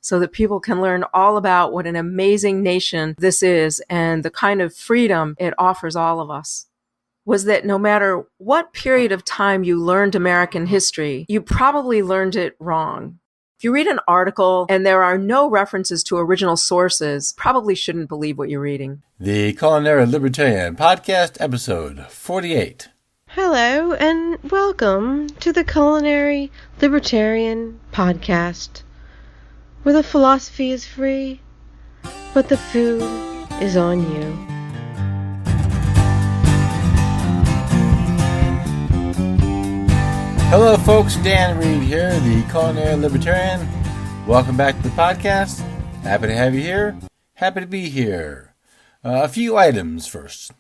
so that people can learn all about what an amazing nation this is and the kind of freedom it offers all of us, was that no matter what period of time you learned American history, you probably learned it wrong. If you read an article and there are no references to original sources, probably shouldn't believe what you're reading. The Culinary Libertarian Podcast, episode 48. Hello, and welcome to the Culinary Libertarian Podcast, where the philosophy is free, but the food is on you. Hello, folks. Dan Reed here, the Culinary Libertarian. Welcome back to the podcast. Happy to have you here. Happy to be here. A few items first.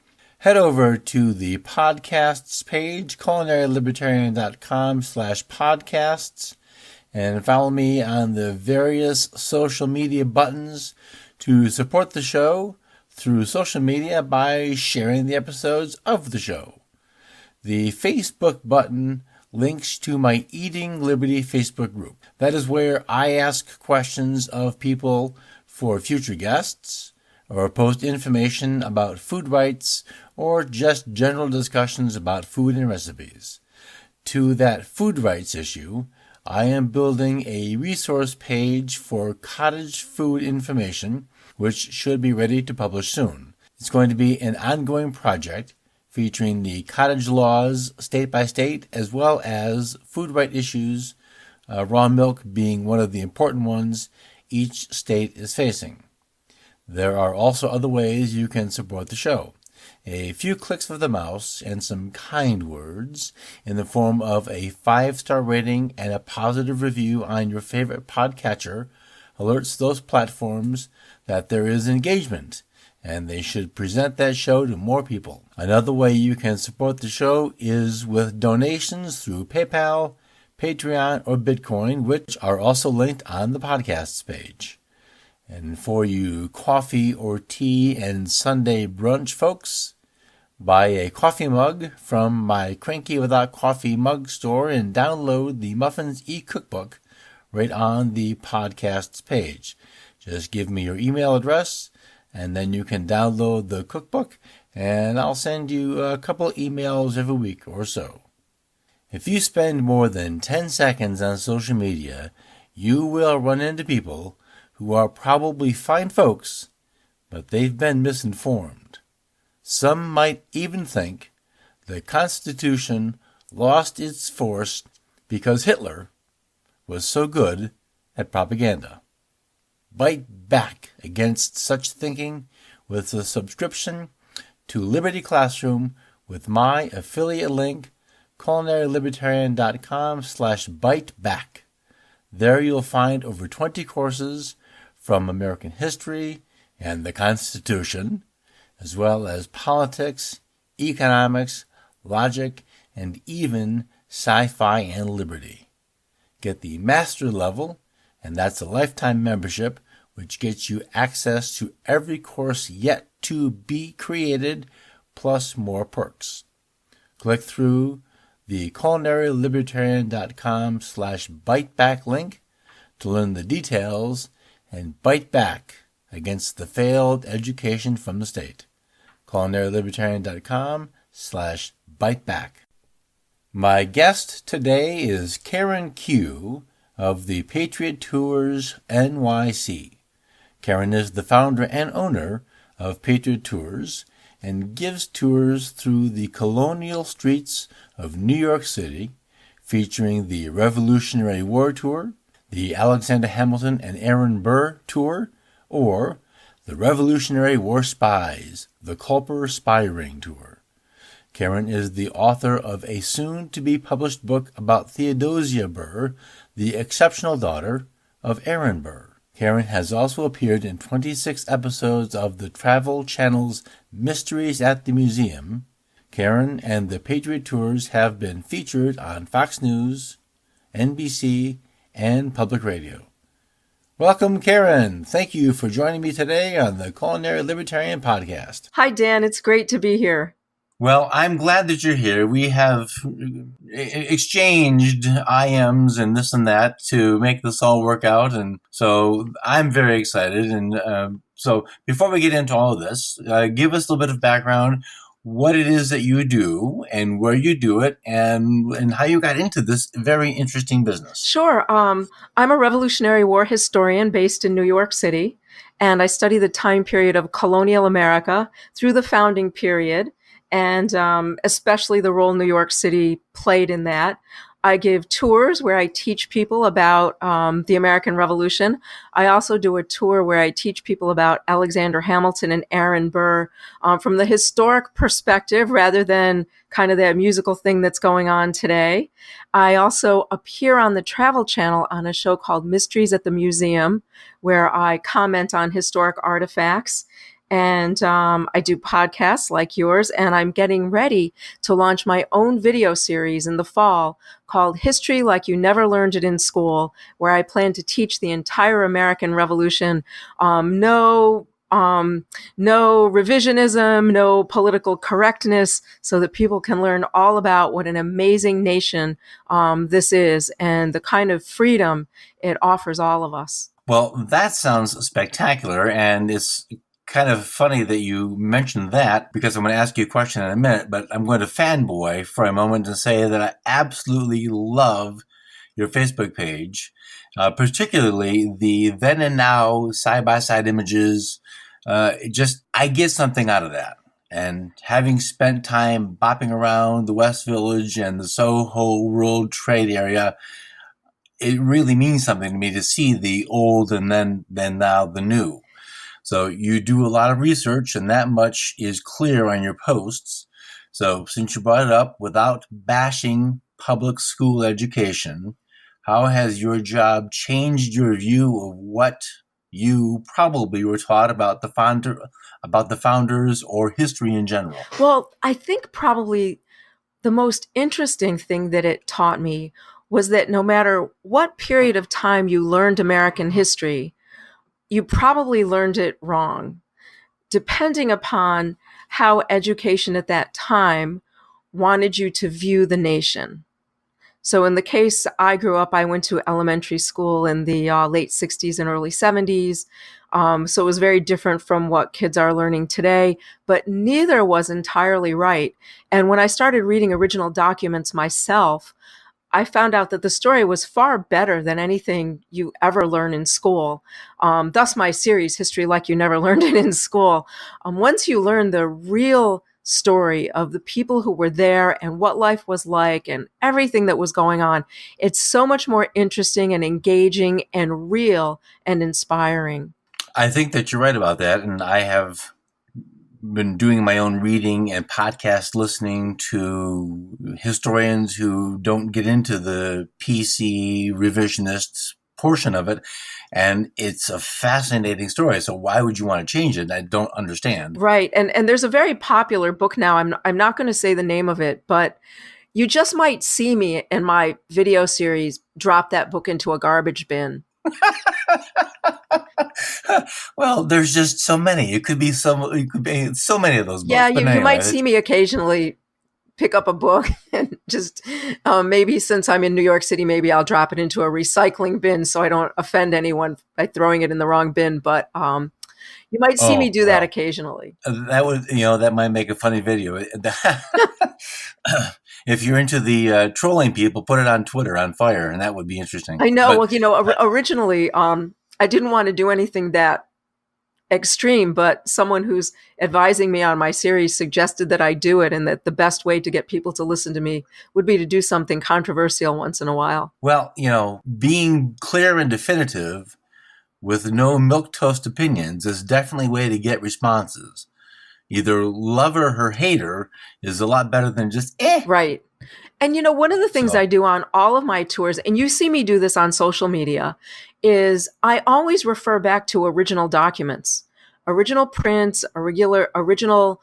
Head over to the podcasts page, culinarylibertarian.com/podcasts, and follow me on the various social media buttons to support the show through social media by sharing the episodes of the show. The Facebook button links to my Eating Liberty Facebook group. That is where I ask questions of people for future guests, or post information about food rights, or just general discussions about food and recipes. To that food rights issue, I am building a resource page for cottage food information, which should be ready to publish soon. It's going to be an ongoing project featuring the cottage laws state by state, as well as food right issues, raw milk being one of the important ones each state is facing. There are also other ways you can support the show. A few clicks of the mouse and some kind words in the form of a 5-star rating and a positive review on your favorite podcatcher alerts those platforms that there is engagement, and they should present that show to more people. Another way you can support the show is with donations through PayPal, Patreon, or Bitcoin, which are also linked on the podcasts page. And for you coffee or tea and Sunday brunch folks, buy a coffee mug from my Cranky Without Coffee mug store and download the Muffins e-cookbook right on the podcasts page. Just give me your email address, and then you can download the cookbook, and I'll send you a couple emails every week or so. If you spend more than 10 seconds on social media, you will run into people who are probably fine folks, but they've been misinformed. Some might even think the Constitution lost its force because Hitler was so good at propaganda. Bite back against such thinking with a subscription to Liberty Classroom with my affiliate link, culinarylibertarian.com/biteback. There you'll find over 20 courses from American history and the Constitution, as well as politics, economics, logic, and even sci-fi and liberty. Get the master level, and that's a lifetime membership, which gets you access to every course yet to be created, plus more perks. Click through the culinarylibertarian.com/biteback link to learn the details and bite back against the failed education from the state. culinarylibertarian.com/biteback. My guest today is Karen Q of the Patriot Tours NYC. Karen is the founder and owner of Patriot Tours and gives tours through the colonial streets of New York City, featuring the Revolutionary War Tour, the Alexander Hamilton and Aaron Burr Tour, or the Revolutionary War Spies, the Culper Spy Ring Tour. Karen is the author of a soon-to-be-published book about Theodosia Burr, the exceptional daughter of Aaron Burr. Karen has also appeared in 26 episodes of the Travel Channel's Mysteries at the Museum. Karen and the Patriot Tours have been featured on Fox News, NBC, and public radio. Welcome, Karen. Thank you for joining me today on the Culinary Libertarian Podcast. Hi, Dan. It's great to be here. Well, I'm glad that you're here. We have exchanged IMs and this and that to make this all work out. And so I'm very excited. And so before we get into all of this, give us a little bit of background, what it is that you do and where you do it and how you got into this very interesting business. Sure. I'm a Revolutionary War historian based in New York City, and I study the time period of colonial America through the founding period, and especially the role New York City played in that. I give tours where I teach people about the American Revolution. I also do a tour where I teach people about Alexander Hamilton and Aaron Burr from the historic perspective rather than kind of that musical thing that's going on today. I also appear on the Travel Channel on a show called Mysteries at the Museum, where I comment on historic artifacts. And I do podcasts like yours, and I'm getting ready to launch my own video series in the fall called History Like You Never Learned It in School, where I plan to teach the entire American Revolution. No revisionism, no political correctness, so that people can learn all about what an amazing nation this is and the kind of freedom it offers all of us. Well, that sounds spectacular, and it's kind of funny that you mentioned that because I'm going to ask you a question in a minute, but I'm going to fanboy for a moment and say that I absolutely love your Facebook page, particularly the then and now side-by-side images. I get something out of that. And having spent time bopping around the West Village and the Soho World Trade area, it really means something to me to see the old and then now the new. So you do a lot of research, and that much is clear on your posts. So since you brought it up, without bashing public school education, how has your job changed your view of what you probably were taught about the founders or history in general? Well, I think probably the most interesting thing that it taught me was that no matter what period of time you learned American history, you probably learned it wrong, depending upon how education at that time wanted you to view the nation. So in the case I grew up, I went to elementary school in the late 60s and early 70s. So it was very different from what kids are learning today, but neither was entirely right. And when I started reading original documents myself, I found out that the story was far better than anything you ever learn in school. Thus my series, History Like You Never Learned It in School. Once you learn the real story of the people who were there and what life was like and everything that was going on, it's so much more interesting and engaging and real and inspiring. I think that you're right about that, and I have been doing my own reading and podcast listening to historians who don't get into the PC revisionist portion of it. And it's a fascinating story. So why would you want to change it? I don't understand. Right. And there's a very popular book now. I'm not going to say the name of it, but you just might see me in my video series drop that book into a garbage bin. Well, there's just so many. It could be so many of those books. Yeah, But you anyway, might see me occasionally pick up a book and just maybe since I'm in New York City, maybe I'll drop it into a recycling bin so I don't offend anyone by throwing it in the wrong bin. But you might see me do that occasionally. That might make a funny video. If you're into the trolling people, put it on Twitter on fire, and that would be interesting. I know. Originally, I didn't want to do anything that extreme, but someone who's advising me on my series suggested that I do it, and that the best way to get people to listen to me would be to do something controversial once in a while. Well, being clear and definitive with no milquetoast opinions is definitely a way to get responses. Either lover or hater is a lot better than just Right. And one of the things I do on all of my tours, and you see me do this on social media, is I always refer back to original documents, original prints, original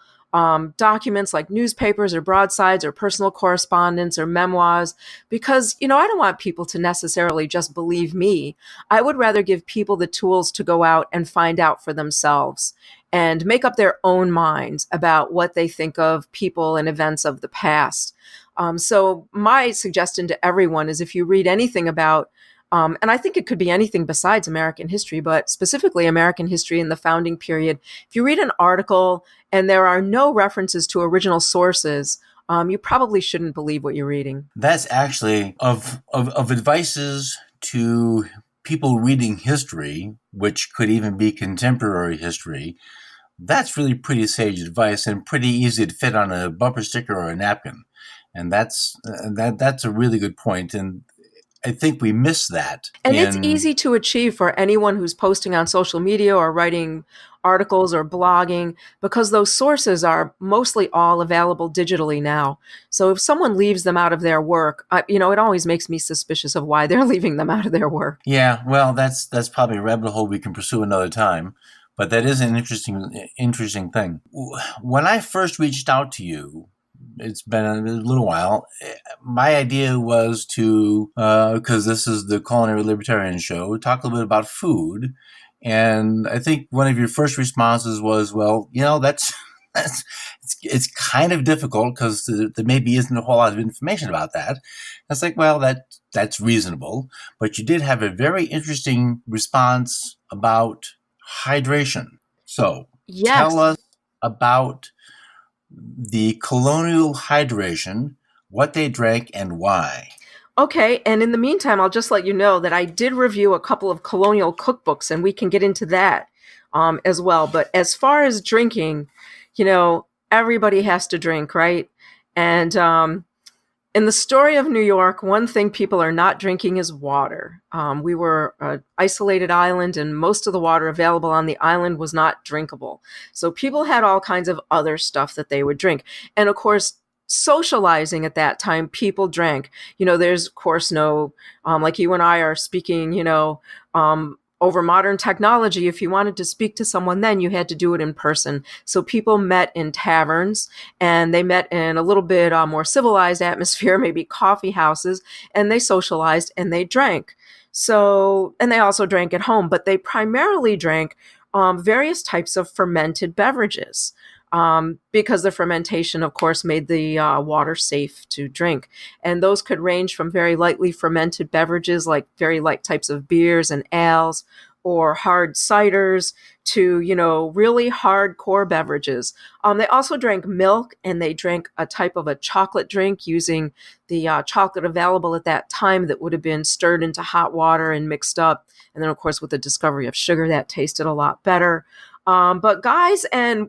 documents like newspapers or broadsides or personal correspondence or memoirs, because, I don't want people to necessarily just believe me. I would rather give people the tools to go out and find out for themselves. and make up their own minds about what they think of people and events of the past. So my suggestion to everyone is if you read anything about, and I think it could be anything besides American history, but specifically American history in the founding period, if you read an article and there are no references to original sources, you probably shouldn't believe what you're reading. That's actually of advices to people reading history, which could even be contemporary history. That's really pretty sage advice and pretty easy to fit on a bumper sticker or a napkin. And that's a really good point. And I think we miss that. And it's easy to achieve for anyone who's posting on social media or writing articles or blogging, because those sources are mostly all available digitally now. So if someone leaves them out of their work, it always makes me suspicious of why they're leaving them out of their work. Yeah, well, that's probably a rabbit hole we can pursue another time. But that is an interesting thing. When I first reached out to you, it's been a little while, my idea was to, because this is the Culinary Libertarian Show, talk a little bit about food. And I think one of your first responses was, well, it's kind of difficult because there maybe isn't a whole lot of information about that. It's like, well, that's reasonable. But you did have a very interesting response about hydration. So Yes. Tell us about the Colonial hydration, what they drank and why. Okay, and in the meantime, I'll just let you know that I did review a couple of Colonial cookbooks, and we can get into that as well. But as far as drinking, everybody has to drink, right? And in the story of New York, one thing people are not drinking is water. We were an isolated island, and most of the water available on the island was not drinkable. So people had all kinds of other stuff that they would drink. And of course, socializing at that time, people drank. There's, of course, no, like you and I are speaking, over modern technology. If you wanted to speak to someone then, you had to do it in person. So people met in taverns, and they met in a little bit more civilized atmosphere, maybe coffee houses, and they socialized and they drank. So, and they also drank at home, but they primarily drank various types of fermented beverages. Because the fermentation, of course, made the water safe to drink. And those could range from very lightly fermented beverages, like very light types of beers and ales, or hard ciders, to, really hardcore beverages. They also drank milk, and they drank a type of a chocolate drink using the chocolate available at that time that would have been stirred into hot water and mixed up. And then, of course, with the discovery of sugar, that tasted a lot better. But guys and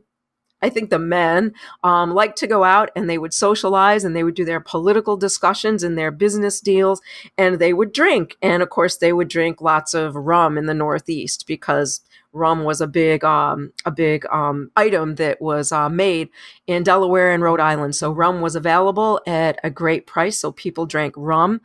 I think the men like to go out, and they would socialize, and they would do their political discussions and their business deals, and they would drink. And of course, they would drink lots of rum in the Northeast, because rum was a big item that was made in Delaware and Rhode Island. So rum was available at a great price. So people drank rum.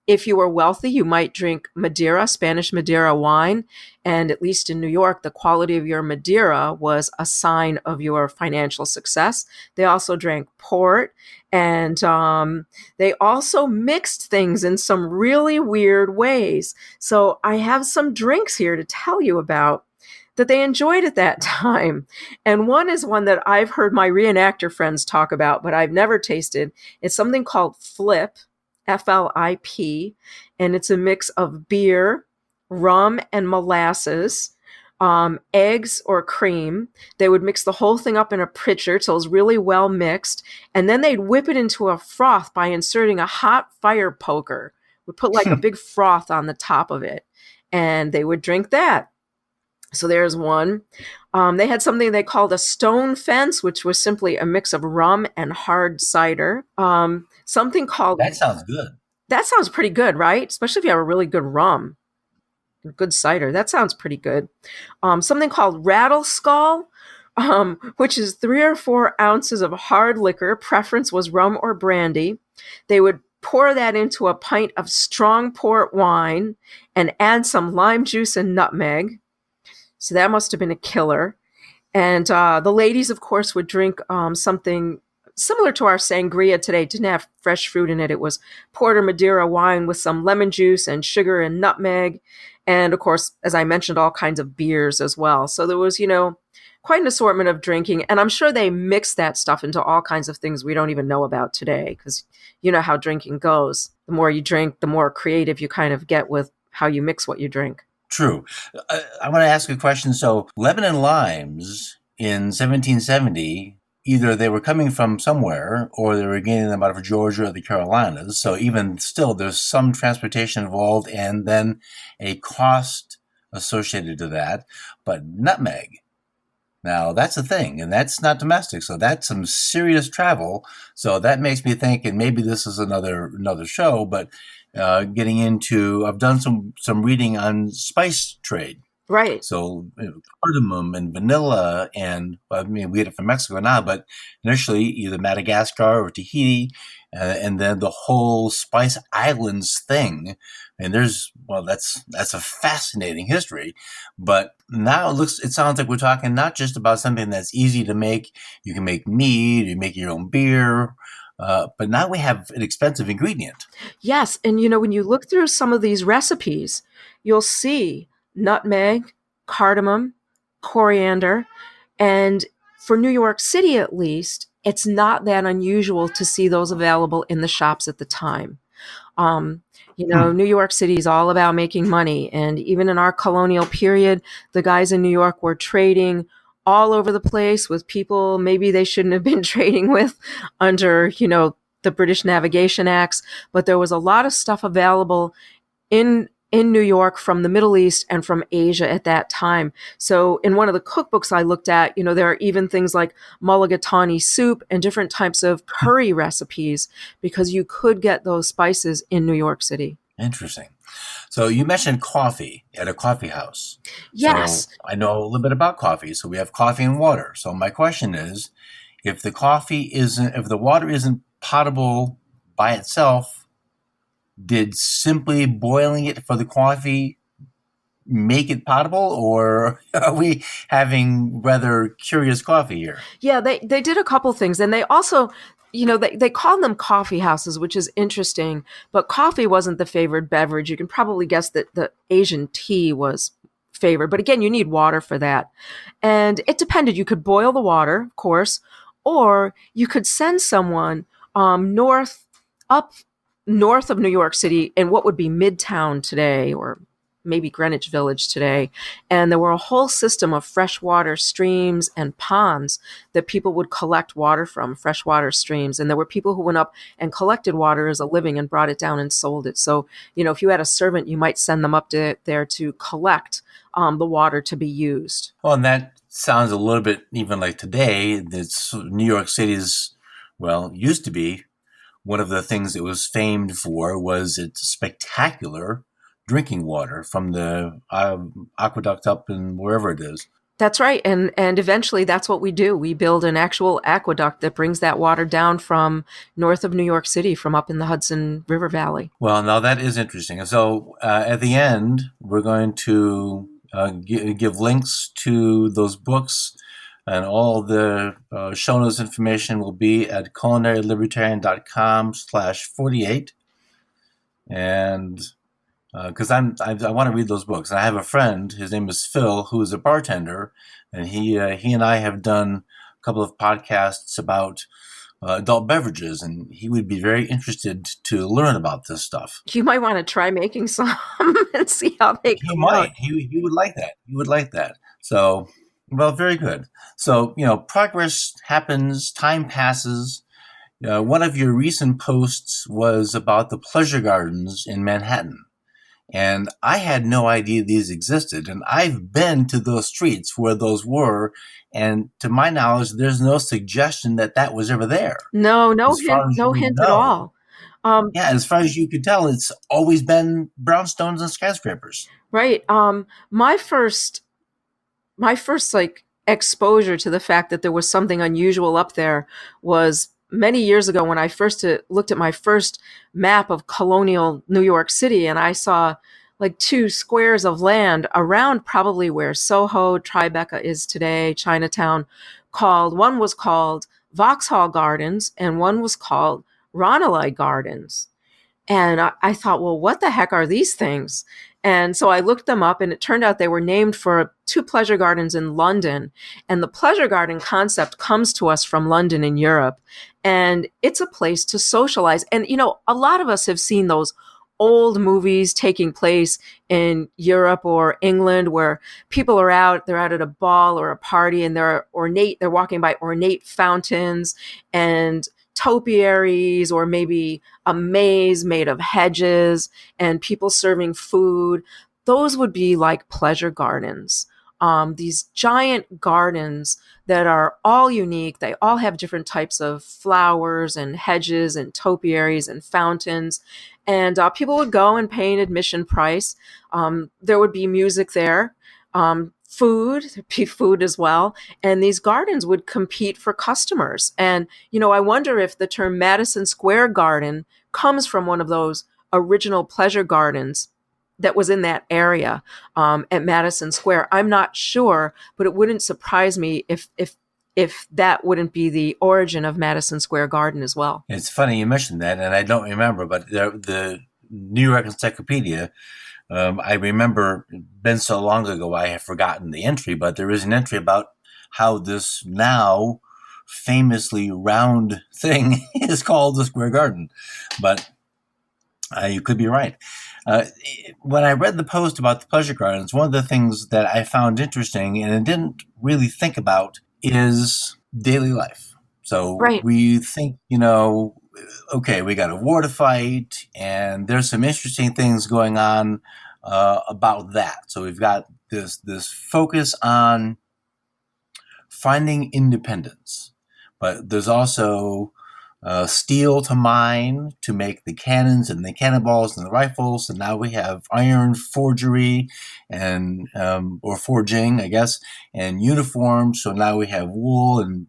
If you were wealthy, you might drink Madeira, Spanish Madeira wine. And at least in New York, the quality of your Madeira was a sign of your financial success. They also drank port, and they also mixed things in some really weird ways. So I have some drinks here to tell you about that they enjoyed at that time. And one is one that I've heard my reenactor friends talk about, but I've never tasted. It's something called Flip, Flip, and it's a mix of beer, rum, and molasses, eggs or cream. They would mix the whole thing up in a pitcher till it was really well mixed, and then they'd whip it into a froth by inserting a hot fire poker. Would put like a big froth on the top of it, and they would drink that. So there's one. They had something they called a stone fence, which was simply a mix of rum and hard cider. Something called... That sounds good. That sounds pretty good, right? Especially if you have a really good rum. Good cider. That sounds pretty good. Something called Rattle Skull, which is 3 or 4 ounces of hard liquor. Preference was rum or brandy. They would pour that into a pint of strong port wine and add some lime juice and nutmeg. So that must have been a killer. And the ladies, of course, would drink something similar to our sangria today. It didn't have fresh fruit in it. It was porter Madeira wine with some lemon juice and sugar and nutmeg. And of course, as I mentioned, all kinds of beers as well. So there was, quite an assortment of drinking. And I'm sure they mix that stuff into all kinds of things we don't even know about today, because you know how drinking goes. The more you drink, the more creative you kind of get with how you mix what you drink. True. I want to ask a question. So lemon and limes in 1770, either they were coming from somewhere or they were getting them out of Georgia or the Carolinas. So even still, there's some transportation involved and then a cost associated to that. But nutmeg, now that's a thing, and that's not domestic. So that's some serious travel. So that makes me think, and maybe this is another show, but getting into, I've done some reading on spice trade. Right. So cardamom and vanilla, and I mean, we get it from Mexico now, but initially either Madagascar or Tahiti, and then the whole Spice Islands thing. And that's a fascinating history. But now it sounds like we're talking not just about something that's easy to make. You can make mead, you make your own beer. But now we have an expensive ingredient. Yes. And, when you look through some of these recipes, you'll see nutmeg, cardamom, coriander. And for New York City, at least, it's not that unusual to see those available in the shops at the time. New York City is all about making money. And even in our colonial period, the guys in New York were trading all over the place with people maybe they shouldn't have been trading with under, the British Navigation Acts. But there was a lot of stuff available in New York from the Middle East and from Asia at that time. So in one of the cookbooks I looked at, there are even things like mulligatawny soup and different types of curry recipes because you could get those spices in New York City. Interesting. So you mentioned coffee at a coffee house. Yes. So I know a little bit about coffee. So we have coffee and water. So my question is, if the water isn't potable by itself, did simply boiling it for the coffee make it potable, or are we having rather curious coffee here? Yeah, they did a couple things. And they also, they call them coffee houses, which is interesting. But coffee wasn't the favored beverage. You can probably guess that the Asian tea was favored. But again, you need water for that. And it depended. You could boil the water, of course, or you could send someone north of New York City in what would be Midtown today, or maybe Greenwich Village today. And there were a whole system of freshwater streams and ponds that people would collect water from, freshwater streams. And there were people who went up and collected water as a living and brought it down and sold it. So, if you had a servant, you might send them up there to collect the water to be used. Well, and that sounds a little bit even like today. That's New York City's, used to be. One of the things it was famed for was its spectacular drinking water from the aqueduct up in wherever it is. That's right. And eventually that's what we do. We build an actual aqueduct that brings that water down from north of New York City, from up in the Hudson River Valley. Well, now that is interesting. So at the end, we're going to give links to those books, and all the show notes information will be at culinarylibertarian.com/48. And because I want to read those books. And I have a friend, his name is Phil, who is a bartender, and he and I have done a couple of podcasts about adult beverages, and he would be very interested to learn about this stuff. You might want to try making some and see how they come out. He would like that. He would like that. So, very good. So, progress happens, time passes. One of your recent posts was about the pleasure gardens in Manhattan. And I had no idea these existed. And I've been to those streets where those were. And to my knowledge, there's no suggestion that was ever there. No hint at all. As far as you could tell, it's always been brownstones and skyscrapers. Right. My first exposure to the fact that there was something unusual up there was many years ago when I first looked at my first map of colonial New York City, and I saw like 2 squares of land around probably where Soho, Tribeca is today, Chinatown, one was called Vauxhall Gardens and one was called Ranelagh Gardens. And I thought, well, what the heck are these things? And so I looked them up, and it turned out they were named for two pleasure gardens in London. And the pleasure garden concept comes to us from London in Europe. And it's a place to socialize. And, a lot of us have seen those old movies taking place in Europe or England where people are they're out at a ball or a party, and they're walking by ornate fountains and topiaries, or maybe a maze made of hedges and people serving food. Those would be like pleasure gardens. These giant gardens that are all unique. They all have different types of flowers and hedges and topiaries and fountains. And people would go and pay an admission price. There would be music there, there'd be food as well. And these gardens would compete for customers. And, I wonder if the term Madison Square Garden comes from one of those original pleasure gardens that was in that area at Madison Square. I'm not sure, but it wouldn't surprise me if that wouldn't be the origin of Madison Square Garden as well. It's funny you mentioned that, and I don't remember, but the New York Encyclopedia, I remember, been so long ago I have forgotten the entry, but there is an entry about how this now famously round thing is called the Square Garden. But you could be right. When I read the post about the pleasure gardens, one of the things that I found interesting and I didn't really think about is daily life. So Right. We think, okay, we got a war to fight, and there's some interesting things going on about that. So we've got this focus on finding independence, but there's also steel to mine to make the cannons and the cannonballs and the rifles, and now we have iron forgery and or forging, I guess, and uniforms. So now we have wool and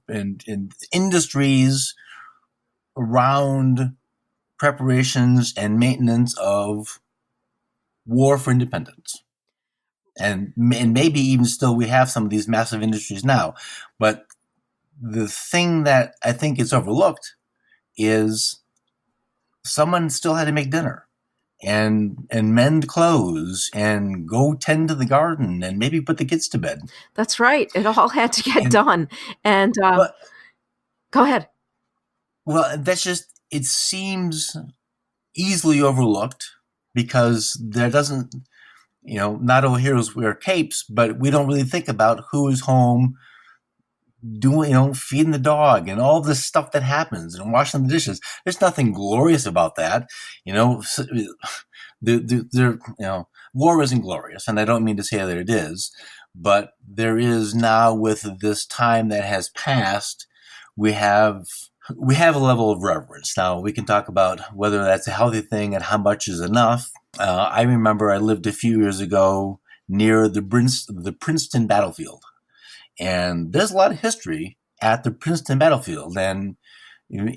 industries around preparations and maintenance of war for independence. And maybe even still we have some of these massive industries now. But the thing that I think is overlooked is someone still had to make dinner and mend clothes and go tend to the garden and maybe put the kids to bed. That's right. It all had to get done. And go ahead. Well, that's just, it seems easily overlooked because there doesn't, not all heroes wear capes, but we don't really think about who is home doing, feeding the dog and all this stuff that happens and washing the dishes. There's nothing glorious about that. War isn't glorious, and I don't mean to say that it is, but there is now, with this time that has passed, we have a level of reverence. Now, we can talk about whether that's a healthy thing and how much is enough. I remember I lived a few years ago near the Princeton battlefield. And there's a lot of history at the Princeton battlefield. And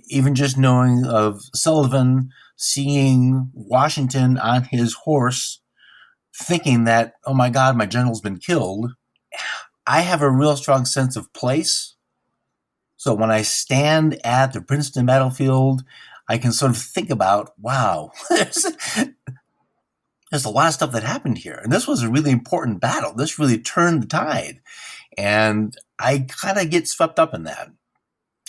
even just knowing of Sullivan seeing Washington on his horse, thinking that, oh my God, my general's been killed, I have a real strong sense of place. So when I stand at the Princeton battlefield, I can sort of think about, wow, there's a lot of stuff that happened here. And this was a really important battle. This really turned the tide. And I kind of get swept up in that.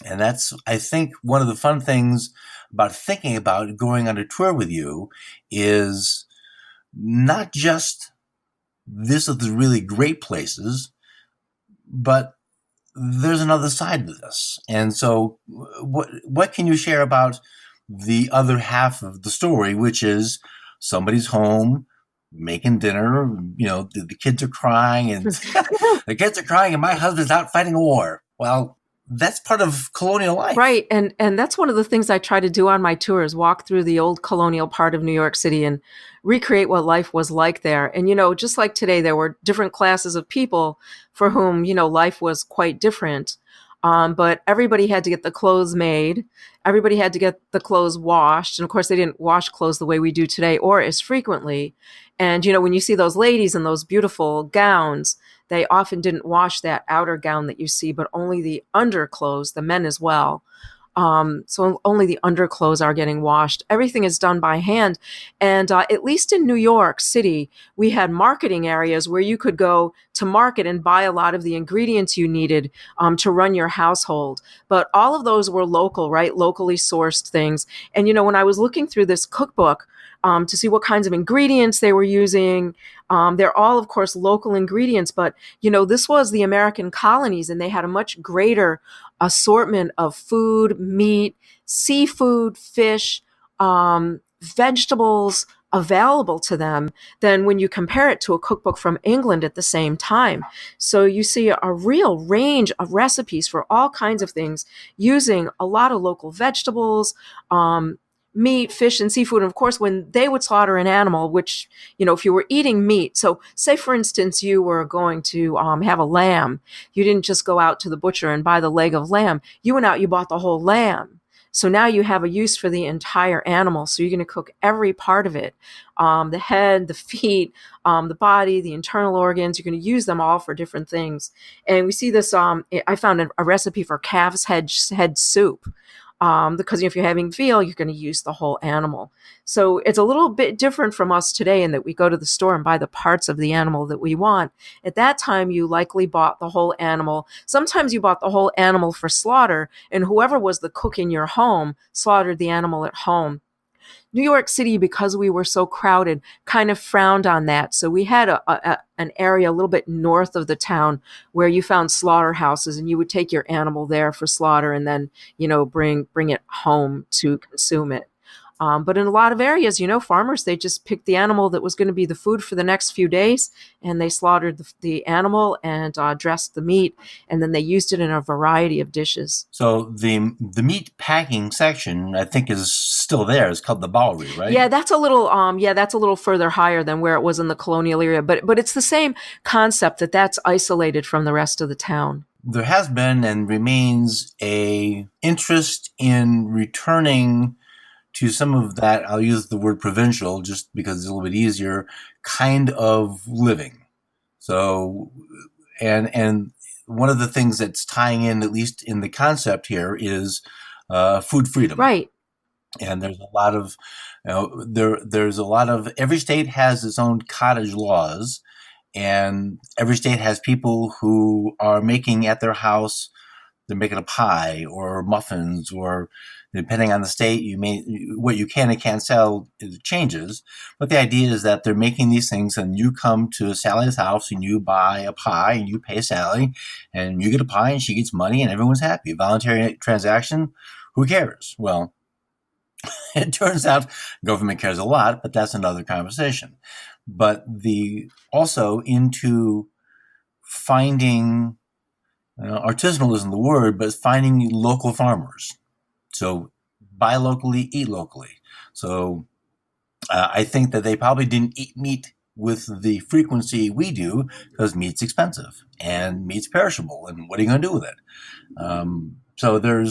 And that's, I think, one of the fun things about thinking about going on a tour with you is not just this is the really great places, but there's another side to this. And so what can you share about the other half of the story, which is somebody's home making dinner, the kids are crying and the kids are crying and my husband's out fighting a war. Well, that's part of colonial life. Right. And that's one of the things I try to do on my tours, walk through the old colonial part of New York City and recreate what life was like there. And, just like today, there were different classes of people for whom, life was quite different. But everybody had to get the clothes made. Everybody had to get the clothes washed. And of course, they didn't wash clothes the way we do today or as frequently. And, when you see those ladies in those beautiful gowns, they often didn't wash that outer gown that you see, but only the underclothes, the men as well. So only the underclothes are getting washed. Everything is done by hand. And at least in New York City, we had marketing areas where you could go to market and buy a lot of the ingredients you needed to run your household. But all of those were local, right? Locally sourced things. And, when I was looking through this cookbook, to see what kinds of ingredients they were using. They're all, of course, local ingredients, but, this was the American colonies, and they had a much greater assortment of food, meat, seafood, fish, vegetables available to them than when you compare it to a cookbook from England at the same time. So you see a real range of recipes for all kinds of things using a lot of local vegetables, meat, fish, and seafood. And of course, when they would slaughter an animal, which, if you were eating meat, so say, for instance, you were going to have a lamb, you didn't just go out to the butcher and buy the leg of lamb. You went out, you bought the whole lamb. So now you have a use for the entire animal. So you're going to cook every part of it, the head, the feet, the body, the internal organs. You're going to use them all for different things. And we see this, I found a recipe for calf's head soup. Because if you're having veal, you're going to use the whole animal. So it's a little bit different from us today in that we go to the store and buy the parts of the animal that we want. At that time, you likely bought the whole animal. Sometimes you bought the whole animal for slaughter, and whoever was the cook in your home slaughtered the animal at home. New York City, because we were so crowded, kind of frowned on that. So we had an area a little bit north of the town where you found slaughterhouses, and you would take your animal there for slaughter and then, bring it home to consume it. But in a lot of areas, farmers, they just picked the animal that was going to be the food for the next few days, and they slaughtered the animal and dressed the meat, and then they used it in a variety of dishes. So the meat packing section, I think, is still there. It's called the Bowery, right? Yeah, that's a little further higher than where it was in the colonial area, but it's the same concept that's isolated from the rest of the town. There has been and remains a interest in returning to some of that, I'll use the word provincial just because it's a little bit easier, kind of living. So, and one of the things that's tying in, at least in the concept here, is food freedom. Right. And there's a lot of, there's a lot of, every state has its own cottage laws, and every state has people who are making at their house, they're making a pie or muffins, or depending on the state, what you can and can't sell changes. But the idea is that they're making these things, and you come to Sally's house and you buy a pie and you pay Sally, and you get a pie and she gets money and everyone's happy. Voluntary transaction, who cares? Well, it turns out government cares a lot, but that's another conversation. But also into finding, artisanal isn't the word, but finding local farmers. So buy locally, eat locally. So I think that they probably didn't eat meat with the frequency we do because meat's expensive and meat's perishable. And what are you going to do with it? So there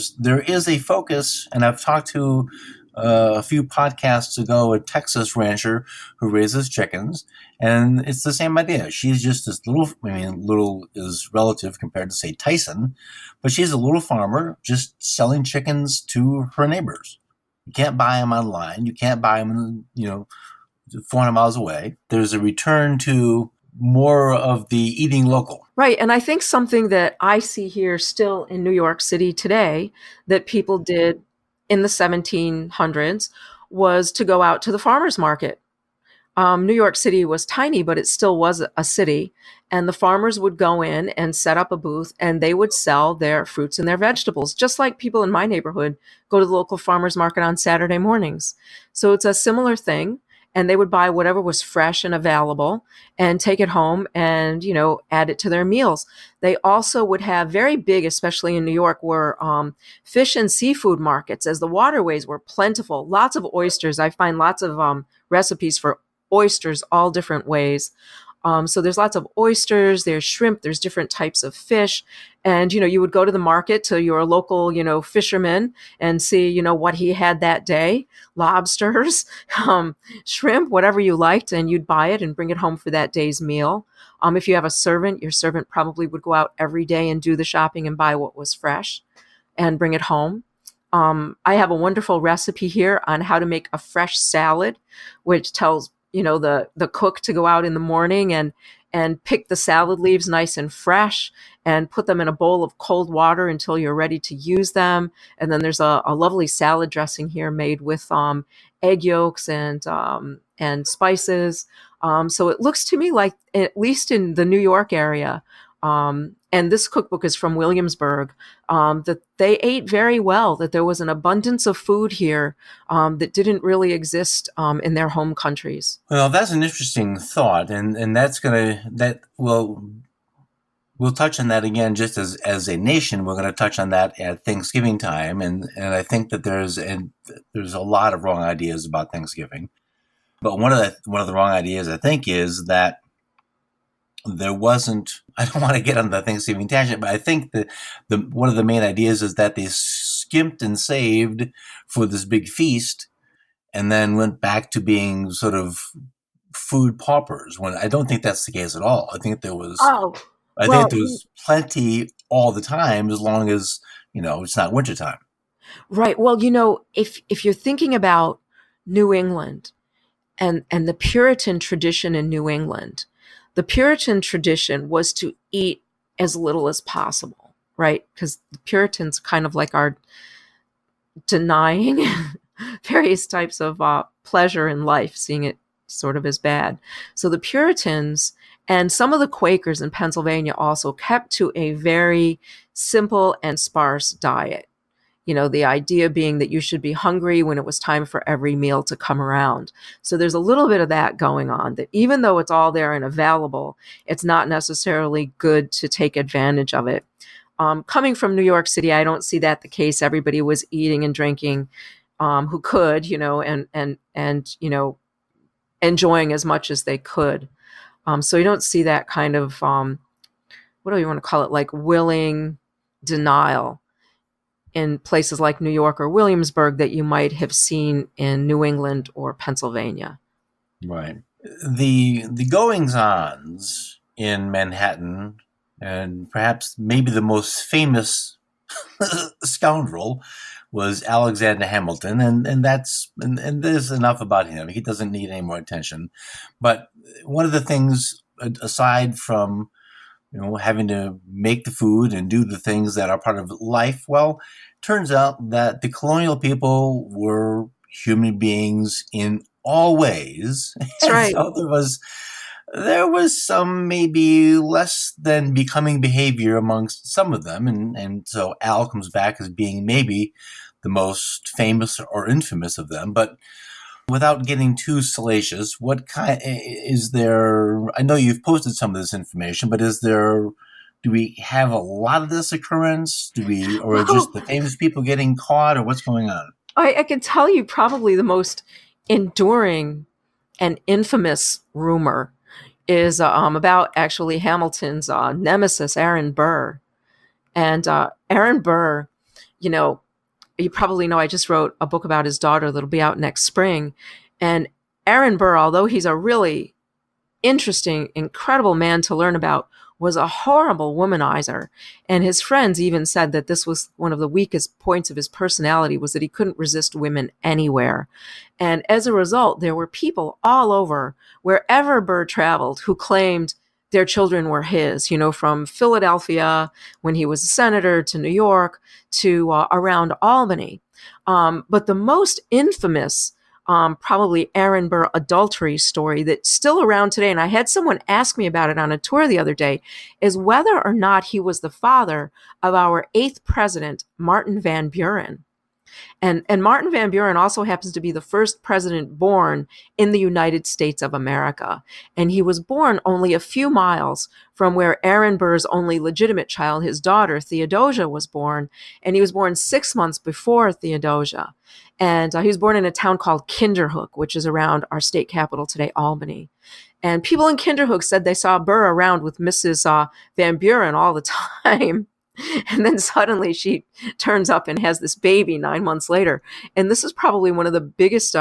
is a focus, and I've talked to a few podcasts ago a Texas rancher who raises chickens, and it's the same idea. She's just this little is relative compared to, say, Tyson, but she's a little farmer just selling chickens to her neighbors. You can't buy them online. You can't buy them, 400 miles away. There's a return to more of the eating local. Right. And I think something that I see here still in New York City today that people did in the 1700s was to go out to the farmer's market. New York City was tiny, but it still was a city. And the farmers would go in and set up a booth, and they would sell their fruits and their vegetables, just like people in my neighborhood go to the local farmer's market on Saturday mornings. So it's a similar thing. And they would buy whatever was fresh and available and take it home and, add it to their meals. They also would have very big, especially in New York, were fish and seafood markets, as the waterways were plentiful. Lots of oysters. I find lots of recipes for oysters all different ways. So there's lots of oysters, there's shrimp, there's different types of fish. And, you would go to the market to your local, fisherman and see, what he had that day, lobsters, shrimp, whatever you liked, and you'd buy it and bring it home for that day's meal. If you have a servant, your servant probably would go out every day and do the shopping and buy what was fresh and bring it home. I have a wonderful recipe here on how to make a fresh salad, which tells, the cook to go out in the morning and pick the salad leaves nice and fresh and put them in a bowl of cold water until you're ready to use them. And then there's a lovely salad dressing here made with egg yolks and spices. So it looks to me like, at least in the New York area, and this cookbook is from Williamsburg, that they ate very well, that there was an abundance of food here that didn't really exist in their home countries. Well, that's an interesting thought, and we'll touch on that again. Just as a nation, we're going to touch on that at Thanksgiving time, and I think that there's a lot of wrong ideas about Thanksgiving, but one of the wrong ideas, I think, is that there wasn't. I don't want to get on the Thanksgiving tangent, but I think that one of the main ideas is that they skimped and saved for this big feast, and then went back to being sort of food paupers. When I don't think that's the case at all. I think there was. I think there was plenty all the time, as long as it's not wintertime. Right. Well, if you're thinking about New England and the Puritan tradition in New England. The Puritan tradition was to eat as little as possible, right? Because the Puritans kind of like are denying various types of pleasure in life, seeing it sort of as bad. So the Puritans and some of the Quakers in Pennsylvania also kept to a very simple and sparse diet. The idea being that you should be hungry when it was time for every meal to come around. So there's a little bit of that going on, that even though it's all there and available, it's not necessarily good to take advantage of it. Coming from New York City, I don't see that the case. Everybody was eating and drinking who could, and enjoying as much as they could. So you don't see that kind of, what do you want to call it, like willing denial in places like New York or Williamsburg that you might have seen in New England or Pennsylvania. Right. The goings-ons in Manhattan, and perhaps maybe the most famous scoundrel, was Alexander Hamilton, and there's enough about him. He doesn't need any more attention. But one of the things, aside from having to make the food and do the things that are part of life, well, turns out that the colonial people were human beings in all ways. That's right. So there was some maybe less than becoming behavior amongst some of them, and so Al comes back as being maybe the most famous or infamous of them. But without getting too salacious, what kind is there? I know you've posted some of this information, but do we have a lot of this occurrence? Or just the famous people getting caught, or what's going on? I can tell you probably the most enduring and infamous rumor is about actually Hamilton's nemesis, Aaron Burr. And Aaron Burr, you probably know I just wrote a book about his daughter that'll be out next spring. And Aaron Burr, although he's a really interesting, incredible man to learn about, was a horrible womanizer. And his friends even said that this was one of the weakest points of his personality, was that he couldn't resist women anywhere. And as a result, there were people all over, wherever Burr traveled, who claimed their children were his, from Philadelphia when he was a senator to New York to around Albany. But the most infamous, probably Aaron Burr adultery story that's still around today, and I had someone ask me about it on a tour the other day, is whether or not he was the father of our 8th president, Martin Van Buren. And Martin Van Buren also happens to be the first president born in the United States of America. And he was born only a few miles from where Aaron Burr's only legitimate child, his daughter, Theodosia, was born. And he was born 6 months before Theodosia. And he was born in a town called Kinderhook, which is around our state capital today, Albany. And people in Kinderhook said they saw Burr around with Mrs. Van Buren all the time. And then suddenly she turns up and has this baby 9 months later. And this is probably one of the biggest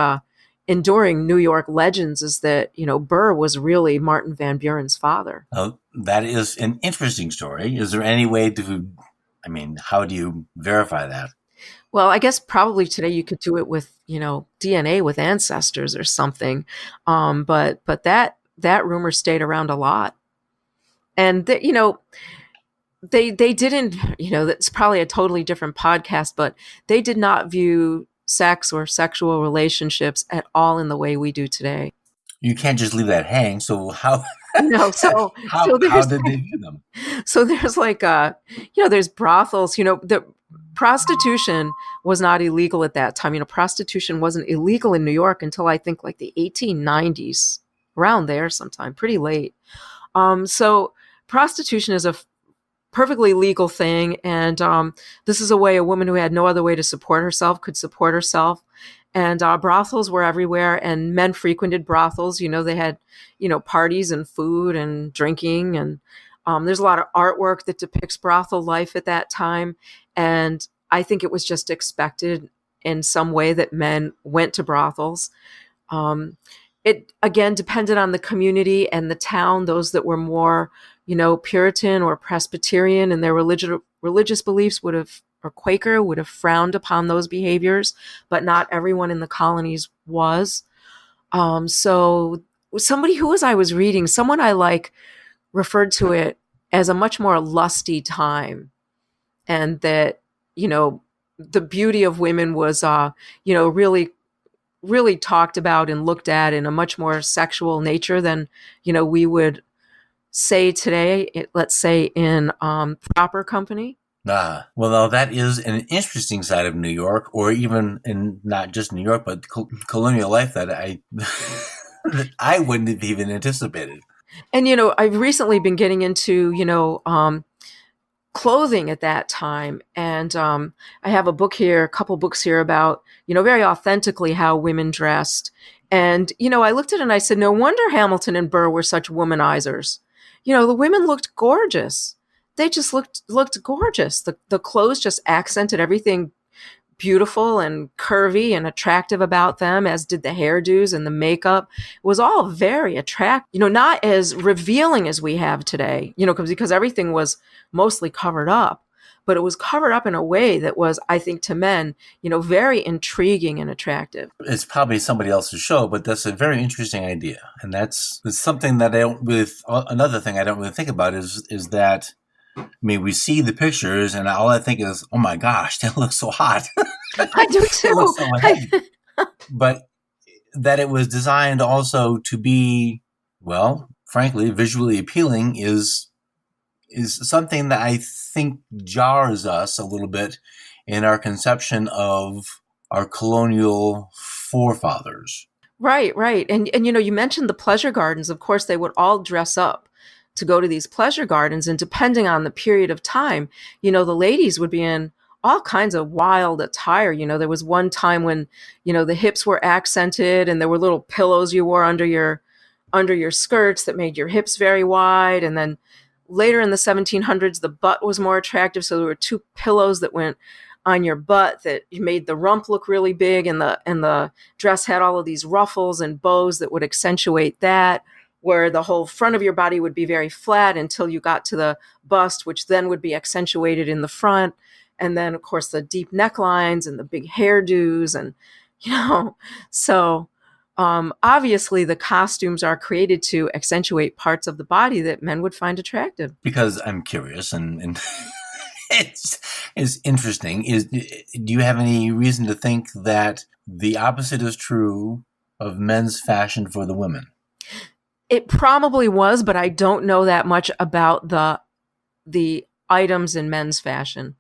enduring New York legends, is that, Burr was really Martin Van Buren's father. Oh, that is an interesting story. Is there any way how do you verify that? Well, I guess probably today you could do it with, DNA with ancestors or something. But that rumor stayed around a lot. And they didn't, that's probably a totally different podcast, but they did not view sex or sexual relationships at all in the way we do today. You can't just leave that hang. So how So how there's did they view them? so there's like there's brothels. The prostitution was not illegal at that time. Prostitution wasn't illegal in New York until I think like the 1890s, around there sometime, pretty late. So prostitution is a perfectly legal thing, and this is a way a woman who had no other way to support herself could support herself. And brothels were everywhere, and men frequented brothels. They had parties and food and drinking, and there's a lot of artwork that depicts brothel life at that time. And I think it was just expected in some way that men went to brothels. It again depended on the community and the town. Those that were more, Puritan or Presbyterian in their religious beliefs would have, or Quaker, would have frowned upon those behaviors, but not everyone in the colonies was. So somebody who, as I was reading, someone I like referred to it as a much more lusty time, and that, the beauty of women was, really really talked about and looked at in a much more sexual nature than we would say today, let's say in proper company. Well, now that is an interesting side of New York, or even in not just New York, but colonial life that I that I wouldn't have even anticipated. And I've recently been getting into clothing at that time, and I have a couple books here about very authentically how women dressed. And I looked at it and I said, no wonder Hamilton and Burr were such womanizers. The women looked gorgeous. They just looked gorgeous. The clothes just accented everything beautiful and curvy and attractive about them, as did the hairdos and the makeup. It was all very attractive, not as revealing as we have today, because everything was mostly covered up, but it was covered up in a way that was, I think, to men, very intriguing and attractive. It's probably somebody else's show, but that's a very interesting idea. And that's something that another thing I don't really think about is that, I mean, we see the pictures, and all I think is, oh my gosh, that looks so hot. I do too. But that it was designed also to be, well, frankly, visually appealing is something that I think jars us a little bit in our conception of our colonial forefathers. Right. And you mentioned the pleasure gardens. Of course, they would all dress up to go to these pleasure gardens. And depending on the period of time, the ladies would be in all kinds of wild attire. There was one time when, the hips were accented and there were little pillows you wore under your skirts that made your hips very wide. And then later in the 1700s, the butt was more attractive. So there were two pillows that went on your butt that made the rump look really big. And the dress had all of these ruffles and bows that would accentuate that, where the whole front of your body would be very flat until you got to the bust, which then would be accentuated in the front. And then, of course, the deep necklines and the big hairdos. And, so obviously the costumes are created to accentuate parts of the body that men would find attractive. Because I'm curious and it's interesting. Do you have any reason to think that the opposite is true of men's fashion for the women? It probably was, but I don't know that much about the items in men's fashion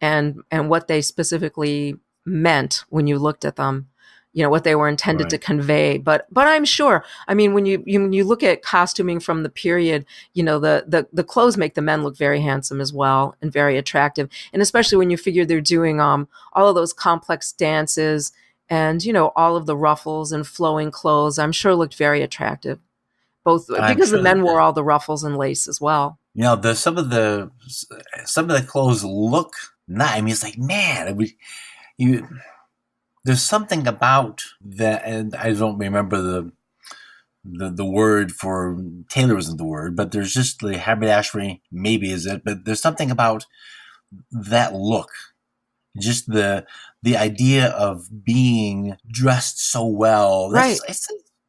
and what they specifically meant when you looked at them, what they were intended to convey. But I'm sure, I mean, when you look at costuming from the period, the clothes make the men look very handsome as well and very attractive. And especially when you figure they're doing all of those complex dances and, all of the ruffles and flowing clothes, I'm sure looked very attractive. Both because the men wore all the ruffles and lace as well. Some of the clothes look nice. I mean, it's like, man, there's something about that, and I don't remember the word for tailor isn't the word, but there's just the haberdashery, maybe is it, but there's something about that look, Just the idea of being dressed so well. Right.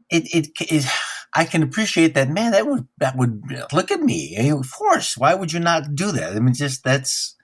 It I can appreciate that. Man, that would look at me. Of course. Why would you not do that? I mean, just that's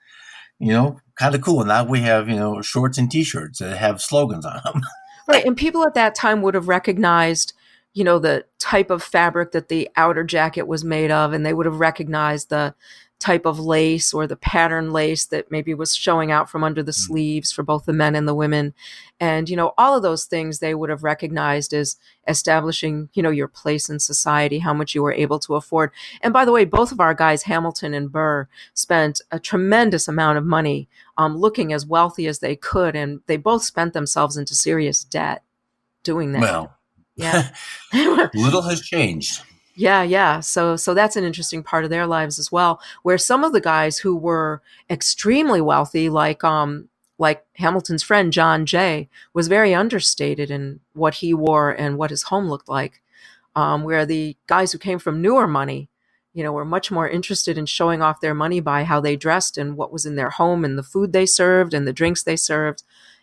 kind of cool. Now we have shorts and T-shirts that have slogans on them. Right. And people at that time would have recognized, the type of fabric that the outer jacket was made of, and they would have recognized the type of lace or the pattern lace that maybe was showing out from under the sleeves for both the men and the women. And, all of those things they would have recognized as establishing, your place in society, how much you were able to afford. And by the way, both of our guys, Hamilton and Burr, spent a tremendous amount of money looking as wealthy as they could. And they both spent themselves into serious debt doing that. Well, Yeah. little has changed. Yeah. So that's an interesting part of their lives as well, where some of the guys who were extremely wealthy, like Hamilton's friend John Jay, was very understated in what he wore and what his home looked like. Where the guys who came from newer money, were much more interested in showing off their money by how they dressed and what was in their home and the food they served and the drinks they served.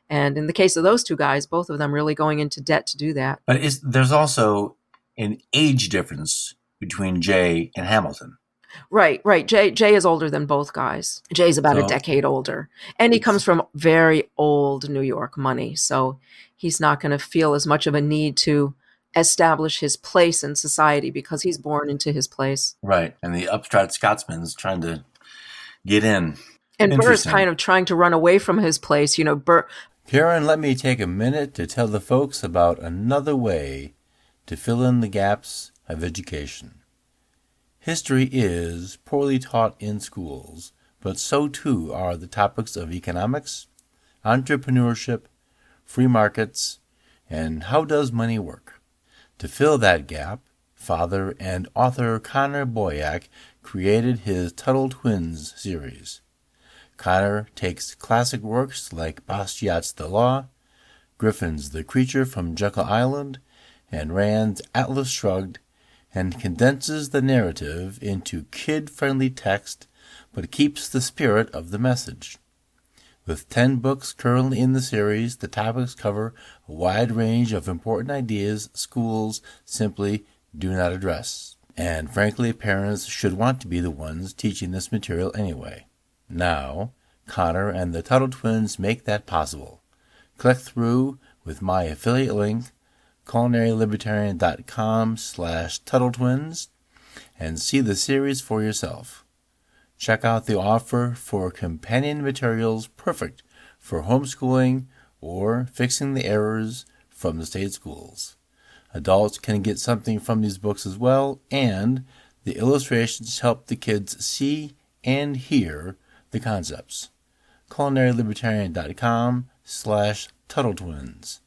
And in the case of those two guys, both of them really going into debt to do that. But there's also an age difference between Jay and Hamilton. Right. Jay is older than both guys. Jay's about a decade older. And he comes from very old New York money. So he's not going to feel as much of a need to establish his place in society because he's born into his place. Right. And the upstart Scotsman's trying to get in. And Burr's kind of trying to run away from his place. Burr. Karen, let me take a minute to tell the folks about another way to fill in the gaps of education. History is poorly taught in schools, but so too are the topics of economics, entrepreneurship, free markets, and how does money work. To fill that gap, father and author Connor Boyack created his Tuttle Twins series. Connor takes classic works like Bastiat's The Law, Griffin's The Creature from Jekyll Island, and Rand's Atlas Shrugged, and condenses the narrative into kid-friendly text, but keeps the spirit of the message. With 10 books currently in the series, the topics cover a wide range of important ideas schools simply do not address. And frankly, parents should want to be the ones teaching this material anyway. Now, Connor and the Tuttle Twins make that possible. Click through with my affiliate link, culinarylibertarian.com/TuttleTwins, and see the series for yourself. Check out the offer for companion materials perfect for homeschooling or fixing the errors from the state schools. Adults can get something from these books as well, and the illustrations help the kids see and hear the concepts. culinarylibertarian.com/TuttleTwins.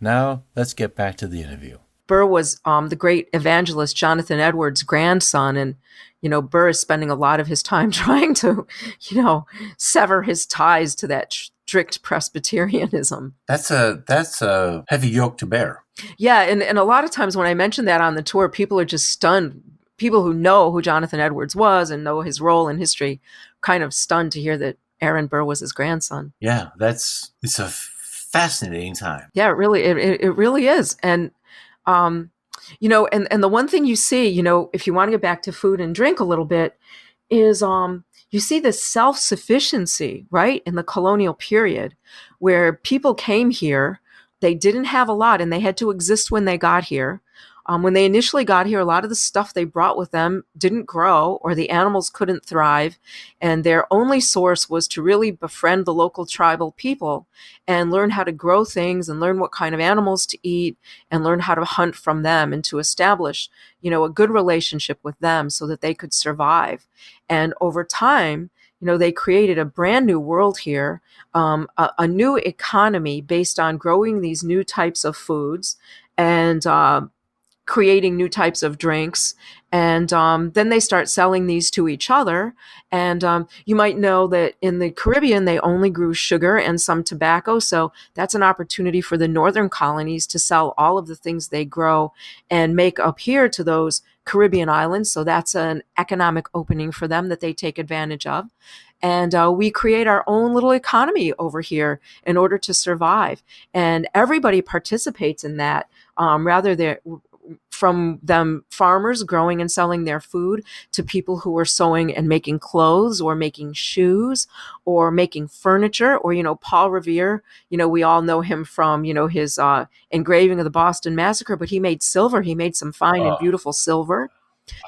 Now, let's get back to the interview. Burr was the great evangelist Jonathan Edwards' grandson, and Burr is spending a lot of his time trying to, sever his ties to that strict Presbyterianism. That's a heavy yoke to bear. Yeah, and a lot of times when I mention that on the tour, people are just stunned. People who know who Jonathan Edwards was and know his role in history, kind of stunned to hear that Aaron Burr was his grandson. Yeah, it's a fascinating time. Yeah, it really is. And and the one thing you see, if you want to get back to food and drink a little bit, is you see this self-sufficiency, right, in the colonial period, where people came here, they didn't have a lot, and they had to exist when they got here. When they initially got here, a lot of the stuff they brought with them didn't grow, or the animals couldn't thrive, and their only source was to really befriend the local tribal people and learn how to grow things and learn what kind of animals to eat and learn how to hunt from them and to establish, a good relationship with them so that they could survive. And over time, they created a brand new world here, a new economy based on growing these new types of foods and creating new types of drinks. And then they start selling these to each other. And you might know that in the Caribbean, they only grew sugar and some tobacco. So that's an opportunity for the northern colonies to sell all of the things they grow and make up here to those Caribbean islands. So that's an economic opening for them that they take advantage of. And we create our own little economy over here in order to survive. And everybody participates in that, rather than from them farmers growing and selling their food to people who are sewing and making clothes or making shoes or making furniture, or, Paul Revere, we all know him from, his engraving of the Boston Massacre, but he made silver. He made some fine and Oh, beautiful silver.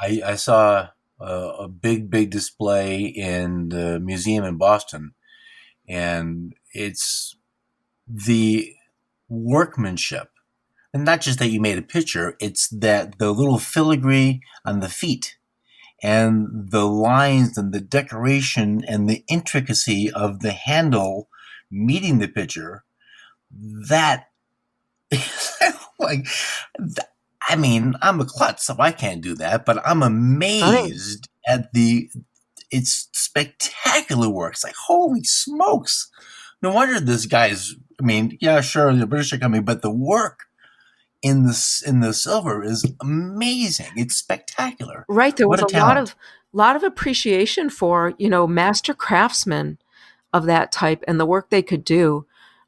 I saw a big display in the museum in Boston, and it's the workmanship. And not just that you made a picture, it's that the little filigree on the feet and the lines and the decoration and the intricacy of the handle meeting the picture, that like, I mean, I'm a klutz, so I can't do that, but I'm Stunning. amazed at it's spectacular work. It's like, holy smokes. No wonder this guy's, I mean, yeah, sure, the British are coming, but the work in the silver is amazing. It's spectacular. Right. There What was a a lot talent. of appreciation for, master craftsmen of that type and the work they could do.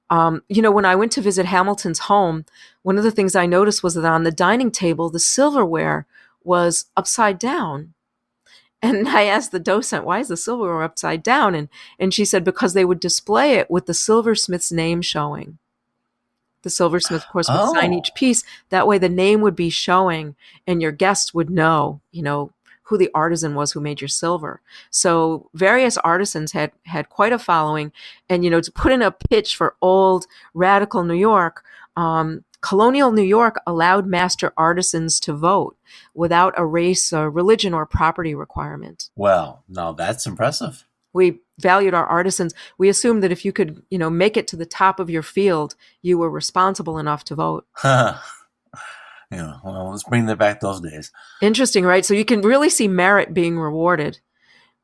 When I went to visit Hamilton's home, one of the things I noticed was that on the dining table, the silverware was upside down. And I asked the docent, why is the silverware upside down? And she said, because they would display it with the silversmith's name showing. The silversmith, of course, would sign Oh, each piece. That way the name would be showing and your guests would know, who the artisan was who made your silver. So various artisans had quite a following. And, to put in a pitch for old radical New York, Colonial New York allowed master artisans to vote without a race or religion or property requirement. well, now that's impressive. We valued our artisans. We assumed that if you could, make it to the top of your field, you were responsible enough to vote. Well, let's bring that back those days. Interesting, right? So you can really see merit being rewarded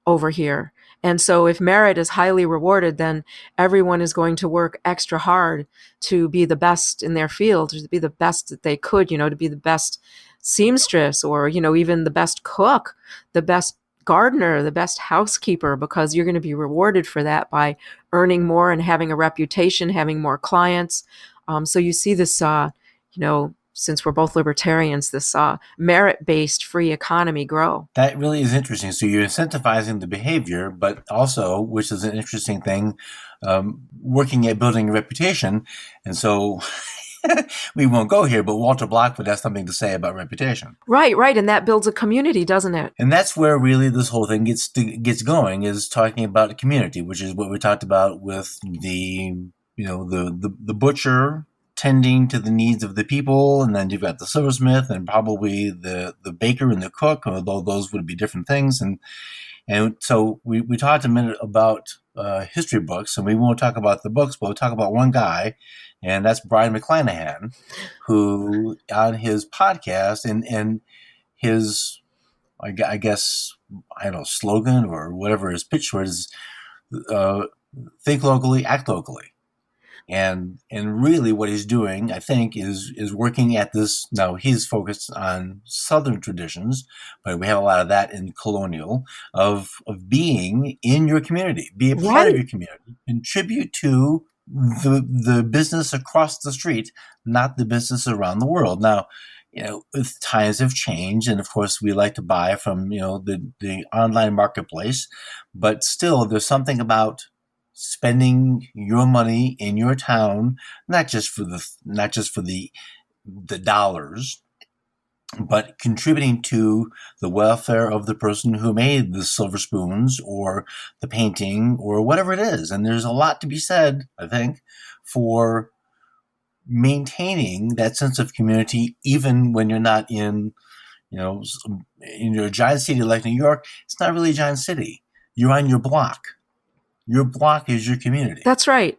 over here. And so if merit is highly rewarded, then everyone is going to work extra hard to be the best in their field, to be the best that they could, to be the best seamstress, or, even the best cook, the best gardener, the best housekeeper, because you're going to be rewarded for that by earning more and having a reputation, having more clients. So you see this, since we're both libertarians, this merit-based free economy grow. That really is interesting. So you're incentivizing the behavior, but also, which is an interesting thing, working at building a reputation. And so we won't go here, but Walter Block would have something to say about reputation. Right. And that builds a community, doesn't it? And that's where really this whole thing gets going, is talking about a community, which is what we talked about with the butcher tending to the needs of the people, and then you've got the silversmith and probably the baker and the cook, although those would be different things. And so we talked a minute about history books, and we won't talk about the books, but we'll talk about one guy, and that's Brian McClanahan, who on his podcast and his, I guess, I don't know, slogan or whatever his pitch for it is, think locally, act locally. And really what he's doing, I think, is working at this. Now he's focused on Southern traditions, but we have a lot of that in Colonial, of being in your community, be a part of Right. your community, contribute to the business across the street, not the business around the world. Now, times have changed, and of course we like to buy from the online marketplace, but still there's something about spending your money in your town, not just for the dollars, but contributing to the welfare of the person who made the silver spoons or the painting or whatever it is. And there's a lot to be said, I think, for maintaining that sense of community, even when you're not in your giant city like New York. It's not really a giant city. You're on your block. Your block is your community. That's right.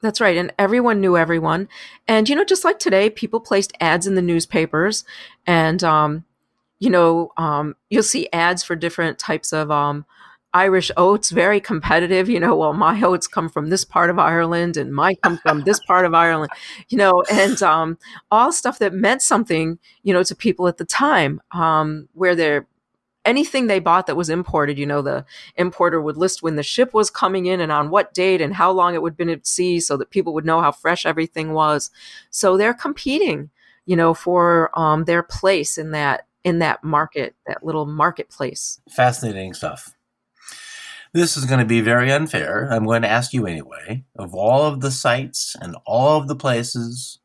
That's right. And everyone knew everyone. And, just like today, people placed ads in the newspapers, and, you'll see ads for different types of Irish oats, very competitive. Well, my oats come from this part of Ireland and mine come from this part of Ireland, and all stuff that meant something, to people at the time, where they're anything they bought that was imported, the importer would list when the ship was coming in and on what date and how long it would have been at sea so that people would know how fresh everything was. So they're competing, for their place in that market, that little marketplace. Fascinating stuff. This is going to be very unfair. I'm going to ask you anyway. Of all of the sites and all of the places,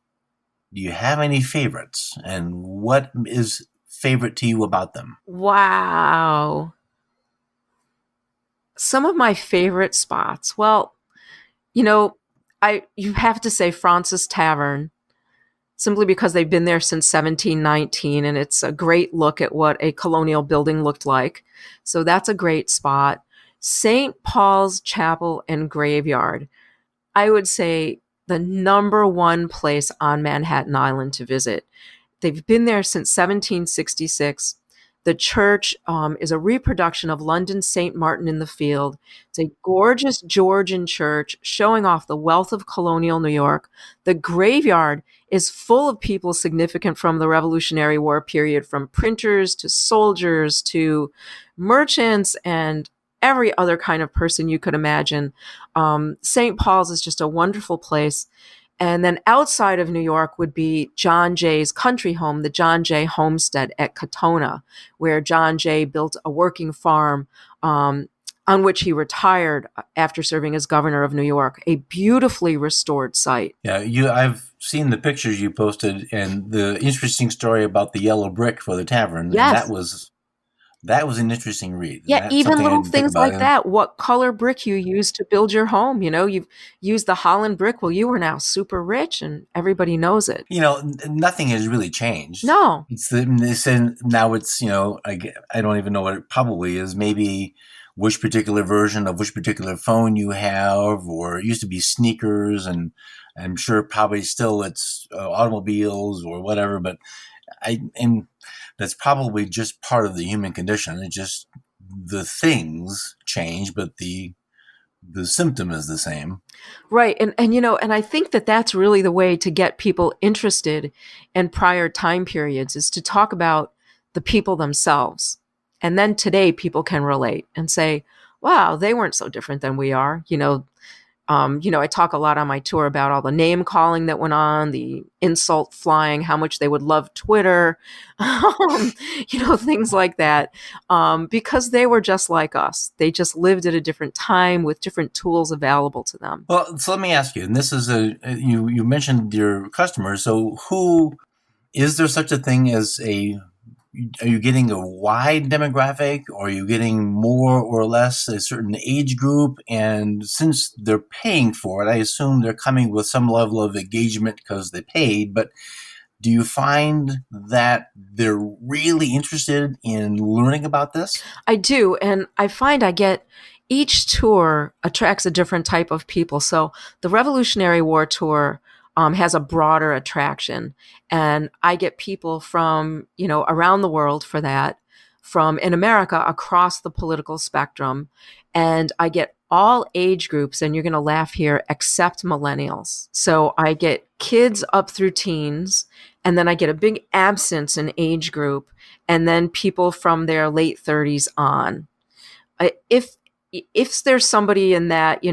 do you have any favorites? And what is favorite to you about them? Wow. Some of my favorite spots. Well, you have to say Francis Tavern, simply because they've been there since 1719, and it's a great look at what a colonial building looked like. So that's a great spot. St. Paul's Chapel and Graveyard, I would say the number one place on Manhattan Island to visit. They've been there since 1766. The church is a reproduction of London's St. Martin in the Field. It's a gorgeous Georgian church showing off the wealth of colonial New York. The graveyard is full of people significant from the Revolutionary War period, from printers to soldiers to merchants and every other kind of person you could imagine. St. Paul's is just a wonderful place. And then outside of New York would be John Jay's country home, the John Jay Homestead at Katona, where John Jay built a working farm on which he retired after serving as governor of New York, a beautifully restored site. Yeah, I've seen the pictures you posted and the interesting story about the yellow brick for the tavern. Yes. And that was an interesting read. Yeah, even little things like that. What color brick you use to build your home. You've used the Holland brick. Well, you are now super rich and everybody knows it. Nothing has really changed. No. They said now it's, I don't even know what it probably is. Maybe which particular version of which particular phone you have, or it used to be sneakers, and I'm sure probably still it's automobiles or whatever, but and that's probably just part of the human condition. It just, the things change, but the symptom is the same. Right. And I think that that's really the way to get people interested in prior time periods, is to talk about the people themselves. And then today people can relate and say, wow, they weren't so different than we are. I talk a lot on my tour about all the name calling that went on, the insult flying, how much they would love Twitter, things like that, because they were just like us. They just lived at a different time with different tools available to them. Well, so let me ask you, and this is you mentioned your customers. So is there such a thing as are you getting a wide demographic, or are you getting more or less a certain age group? And since they're paying for it, I assume they're coming with some level of engagement because they paid. But do you find that they're really interested in learning about this? I do. And I find each tour attracts a different type of people. So the Revolutionary War tour has a broader attraction. And I get people from, around the world for that, from in America across the political spectrum. And I get all age groups, and you're going to laugh here, except millennials. So I get kids up through teens, and then I get a big absence in age group, and then people from their late 30s on. If there's somebody in that,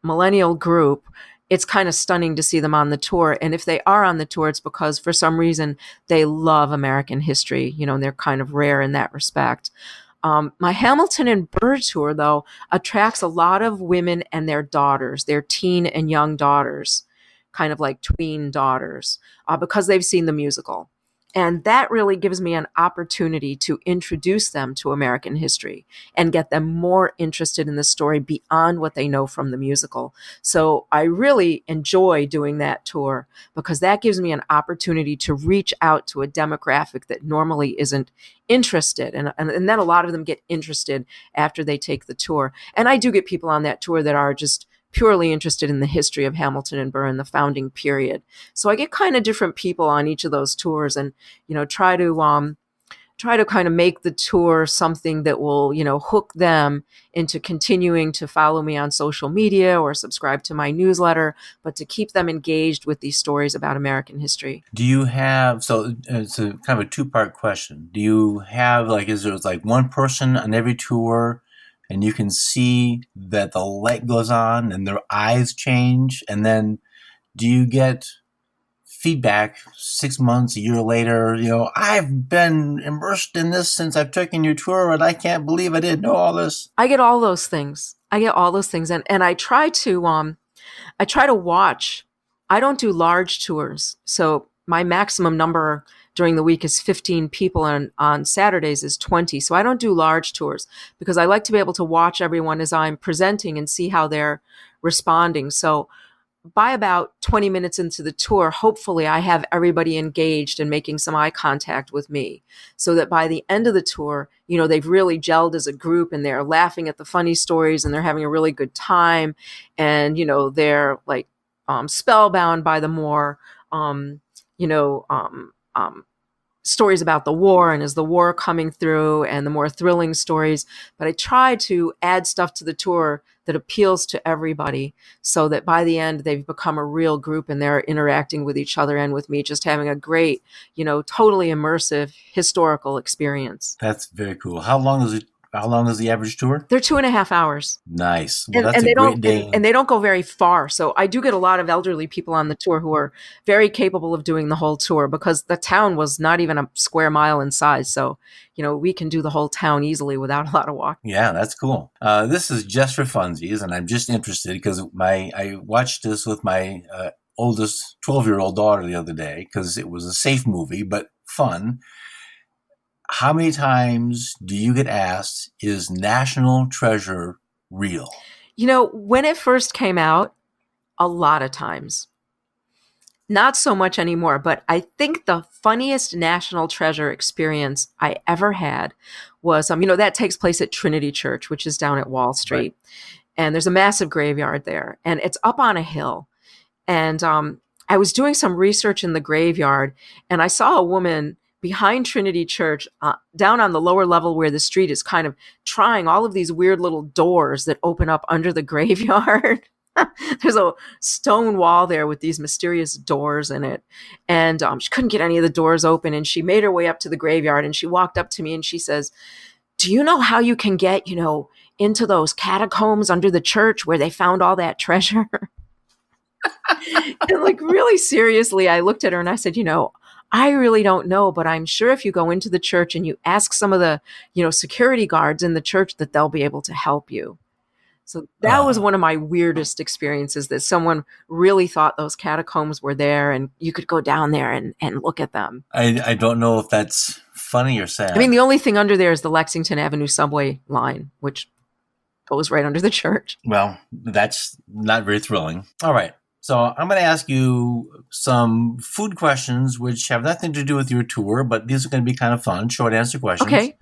millennial group, it's kind of stunning to see them on the tour. And if they are on the tour, it's because for some reason they love American history, and they're kind of rare in that respect. My Hamilton and Burr tour, though, attracts a lot of women and their daughters, their teen and young daughters, kind of like tween daughters, because they've seen the musical. And that really gives me an opportunity to introduce them to American history and get them more interested in the story beyond what they know from the musical. So I really enjoy doing that tour because that gives me an opportunity to reach out to a demographic that normally isn't interested. And then a lot of them get interested after they take the tour. And I do get people on that tour that are just purely interested in the history of Hamilton and Burr and the founding period. So I get kind of different people on each of those tours, and try to try to kind of make the tour something that will, hook them into continuing to follow me on social media or subscribe to my newsletter, but to keep them engaged with these stories about American history. Do you have, so it's a kind of a two-part question. Do you have, is there one person on every tour and you can see that the light goes on and their eyes change? And then do you get feedback 6 months, a year later, I've been immersed in this since I've taken your tour and I can't believe I didn't know all this? I get all those things. And I try to watch. I don't do large tours. So my maximum number during the week is 15 people, and on Saturdays is 20. So I don't do large tours because I like to be able to watch everyone as I'm presenting and see how they're responding. So by about 20 minutes into the tour, hopefully I have everybody engaged and making some eye contact with me, so that by the end of the tour, they've really gelled as a group and they're laughing at the funny stories and they're having a really good time. And, they're spellbound by the more, stories about the war and is the war coming through, and the more thrilling stories. But I try to add stuff to the tour that appeals to everybody, so that by the end they've become a real group and they're interacting with each other and with me, just having a great, totally immersive historical experience. That's very cool. How long is the average tour? They're 2.5 hours. Nice. Well, that's a great day. And they don't go very far. So I do get a lot of elderly people on the tour who are very capable of doing the whole tour, because the town was not even a square mile in size. So, we can do the whole town easily without a lot of walking. Yeah, that's cool. This is just for funsies, and I'm just interested because I watched this with my oldest 12-year-old daughter the other day because it was a safe movie, but fun. How many times do you get asked, is National Treasure real? When it first came out, a lot of times. Not so much anymore, but I think the funniest National Treasure experience I ever had was, that takes place at Trinity Church, which is down at Wall Street. Right. And there's a massive graveyard there, and it's up on a hill. And I was doing some research in the graveyard, and I saw a woman behind Trinity Church, down on the lower level where the street is, kind of trying all of these weird little doors that open up under the graveyard. There's a stone wall there with these mysterious doors in it. And she couldn't get any of the doors open. And she made her way up to the graveyard, and she walked up to me and she says, "Do you know how you can get, into those catacombs under the church where they found all that treasure?" And really seriously, I looked at her and I said, I really don't know, but I'm sure if you go into the church and you ask some of the, security guards in the church, that they'll be able to help you. So that was one of my weirdest experiences, that someone really thought those catacombs were there and you could go down there and look at them. I don't know if that's funny or sad. I mean, the only thing under there is the Lexington Avenue subway line, which goes right under the church. Well, that's not very thrilling. All right. So I'm going to ask you some food questions, which have nothing to do with your tour, but these are going to be kind of fun, short answer questions. Okay.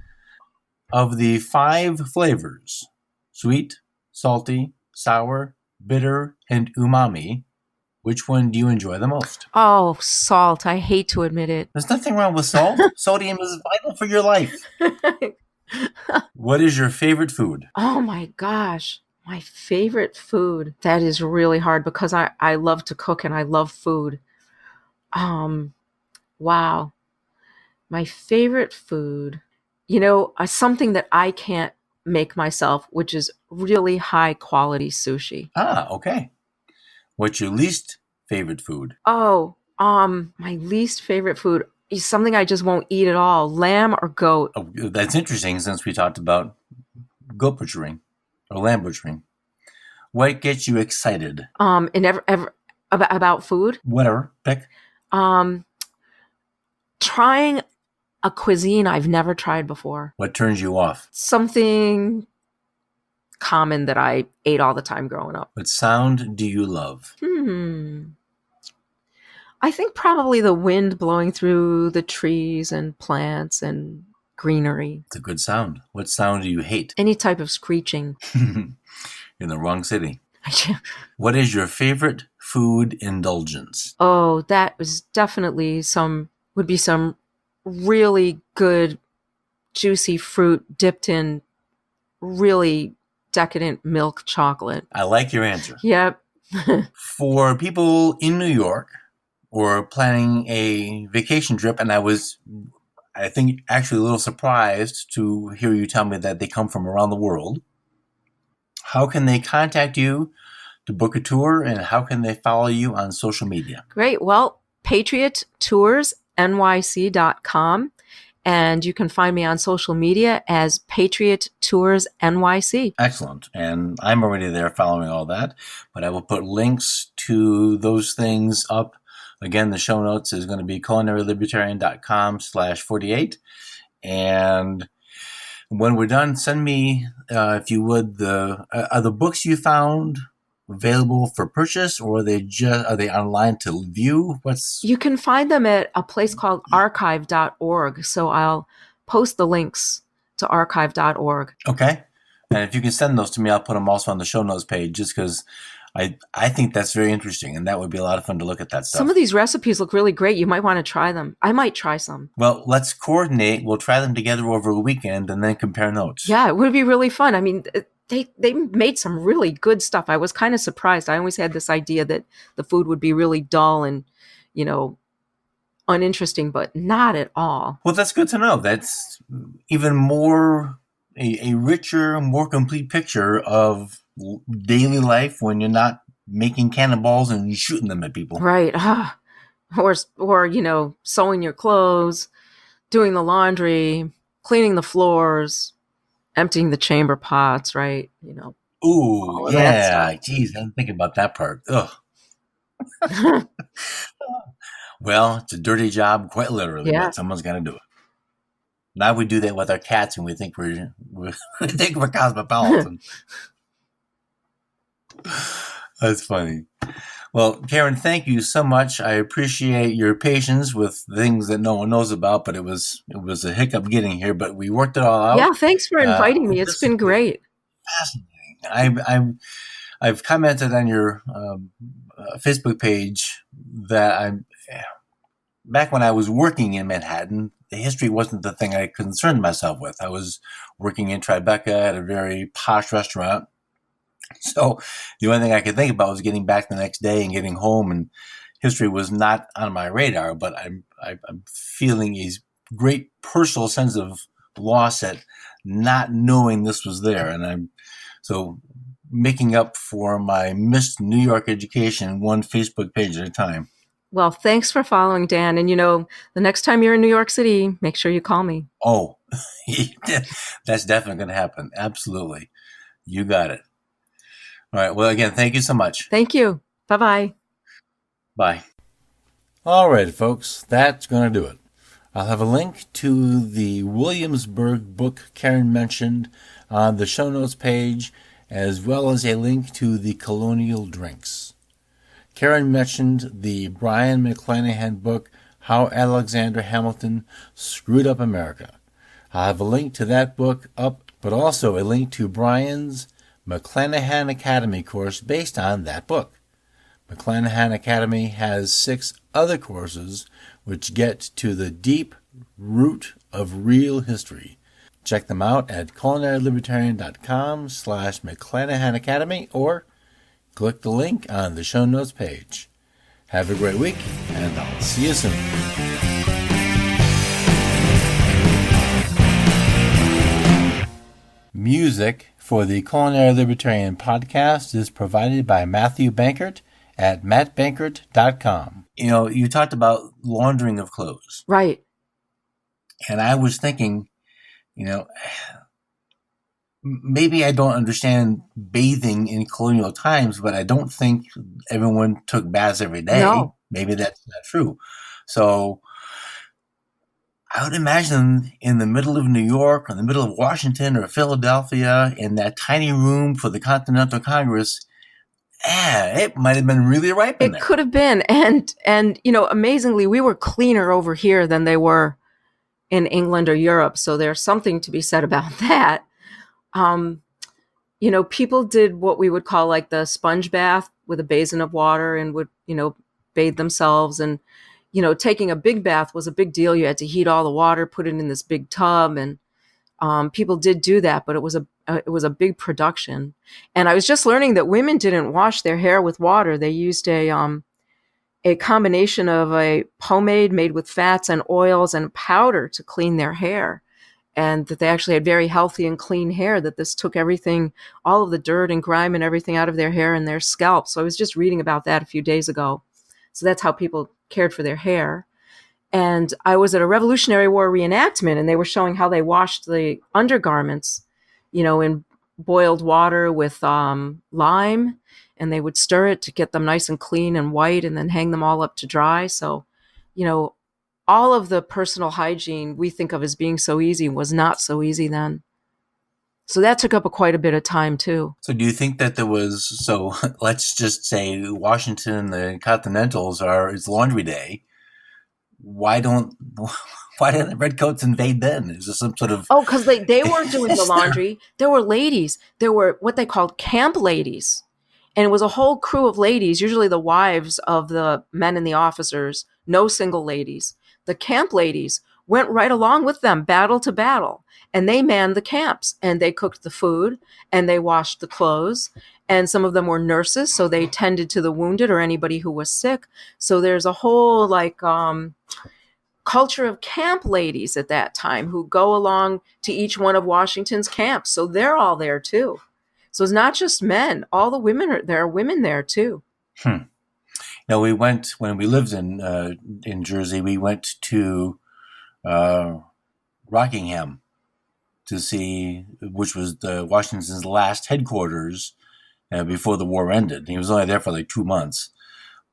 Of the 5 flavors, sweet, salty, sour, bitter, and umami, which one do you enjoy the most? Oh, salt. I hate to admit it. There's nothing wrong with salt. Sodium is vital for your life. What is your favorite food? Oh my gosh. My favorite food. That is really hard because I love to cook and I love food. Wow. My favorite food, something that I can't make myself, which is really high quality sushi. Ah, okay. What's your least favorite food? Oh, my least favorite food is something I just won't eat at all. Lamb or goat. Oh, that's interesting, since we talked about goat butchering or lamb butchering. What gets you excited? About food? Whatever, pick. Trying a cuisine I've never tried before. What turns you off? Something common that I ate all the time growing up. What sound do you love? I think probably the wind blowing through the trees and plants and greenery. It's a good sound. What sound do you hate? Any type of screeching. In the wrong city. What is your favorite food indulgence? Oh, that was definitely some really good juicy fruit dipped in really decadent milk chocolate. I like your answer. Yep. For people in New York or planning a vacation trip, and I think, actually a little surprised to hear you tell me that they come from around the world, how can they contact you to book a tour, and how can they follow you on social media? Great. Well, patriottoursnyc.com. And you can find me on social media as Patriot Tours NYC. Excellent. And I'm already there following all that, but I will put links to those things up. Again, the show notes is going to be culinarylibertarian.com/48. And when we're done, send me, if you would, are the books you found available for purchase, or are they online to view? You can find them at a place called archive.org. So I'll post the links to archive.org. Okay. And if you can send those to me, I'll put them also on the show notes page, just because I think that's very interesting, and that would be a lot of fun to look at that stuff. Some of these recipes look really great. You might want to try them. I might try some. Well, let's coordinate. We'll try them together over a weekend and then compare notes. Yeah, it would be really fun. I mean, they made some really good stuff. I was kind of surprised. I always had this idea that the food would be really dull and, uninteresting, but not at all. Well, that's good to know. That's even more a richer, more complete picture of daily life when you're not making cannonballs and shooting them at people. Right. Or sewing your clothes, doing the laundry, cleaning the floors, emptying the chamber pots, right? Ooh, yeah. Geez, I didn't think about that part. Ugh. Well, it's a dirty job, quite literally, but someone's got to do it. Now we do that with our cats, and we think we're cosmopolitan. That's funny. Well, Karen, thank you so much. I appreciate your patience with things that no one knows about, but it was a hiccup getting here, but we worked it all out. Yeah, thanks for inviting me. It's been great. Fascinating. I've commented on your Facebook page that back when I was working in Manhattan, the history wasn't the thing I concerned myself with. I was working in Tribeca at a very posh restaurant. So the only thing I could think about was getting back the next day and getting home, and history was not on my radar, but I'm feeling a great personal sense of loss at not knowing this was there. And I'm so making up for my missed New York education one Facebook page at a time. Well, thanks for following, Dan. And, the next time you're in New York City, make sure you call me. Oh, that's definitely going to happen. Absolutely. You got it. All right. Well, again, thank you so much. Thank you. Bye-bye. Bye. All right, folks. That's going to do it. I'll have a link to the Williamsburg book Karen mentioned on the show notes page, as well as a link to the Colonial drinks. Karen mentioned the Brian McClanahan book, How Alexander Hamilton Screwed Up America. I'll have a link to that book up, but also a link to Brian's McClanahan Academy course based on that book. McClanahan Academy has 6 other courses which get to the deep root of real history. Check them out at culinarylibertarian.com/McClanahan Academy, or click the link on the show notes page. Have a great week, and I'll see you soon. Music for the Culinary Libertarian podcast is provided by Matthew Bankert at mattbankert.com. You talked about laundering of clothes. Right. And I was thinking, maybe I don't understand bathing in colonial times, but I don't think everyone took baths every day. No. Maybe that's not true. So I would imagine in the middle of New York or in the middle of Washington or Philadelphia, in that tiny room for the Continental Congress, it might have been really ripe in there. It could have been. And amazingly, we were cleaner over here than they were in England or Europe. So there's something to be said about that. People did what we would call like the sponge bath with a basin of water and would, bathe themselves. And, taking a big bath was a big deal. You had to heat all the water, put it in this big tub. And People did do that, but it was a big production. And I was just learning that women didn't wash their hair with water. They used a combination of a pomade made with fats and oils and powder to clean their hair, and that they actually had very healthy and clean hair, that this took everything, all of the dirt and grime and everything out of their hair and their scalp. So I was just reading about that a few days ago. So that's how people cared for their hair. And I was at a Revolutionary War reenactment, and they were showing how they washed the undergarments, in boiled water with lime, and they would stir it to get them nice and clean and white, and then hang them all up to dry. So, all of the personal hygiene we think of as being so easy was not so easy then. So that took up quite a bit of time too. So do you think that let's just say Washington and the Continentals it's laundry day. Why didn't the redcoats invade then? Is there some sort of... Oh, because they weren't doing the laundry. There were ladies. There were what they called camp ladies. And it was a whole crew of ladies, usually the wives of the men and the officers, no single ladies. The camp ladies went right along with them, battle to battle. And they manned the camps, and they cooked the food, and they washed the clothes. And some of them were nurses, so they tended to the wounded or anybody who was sick. So there's a whole culture of camp ladies at that time who go along to each one of Washington's camps. So they're all there too. So it's not just men. All the women there are women there too. We went, when we lived in Jersey, we went to Rockingham to see, which was Washington's last headquarters before the war ended. He was only there for 2 months.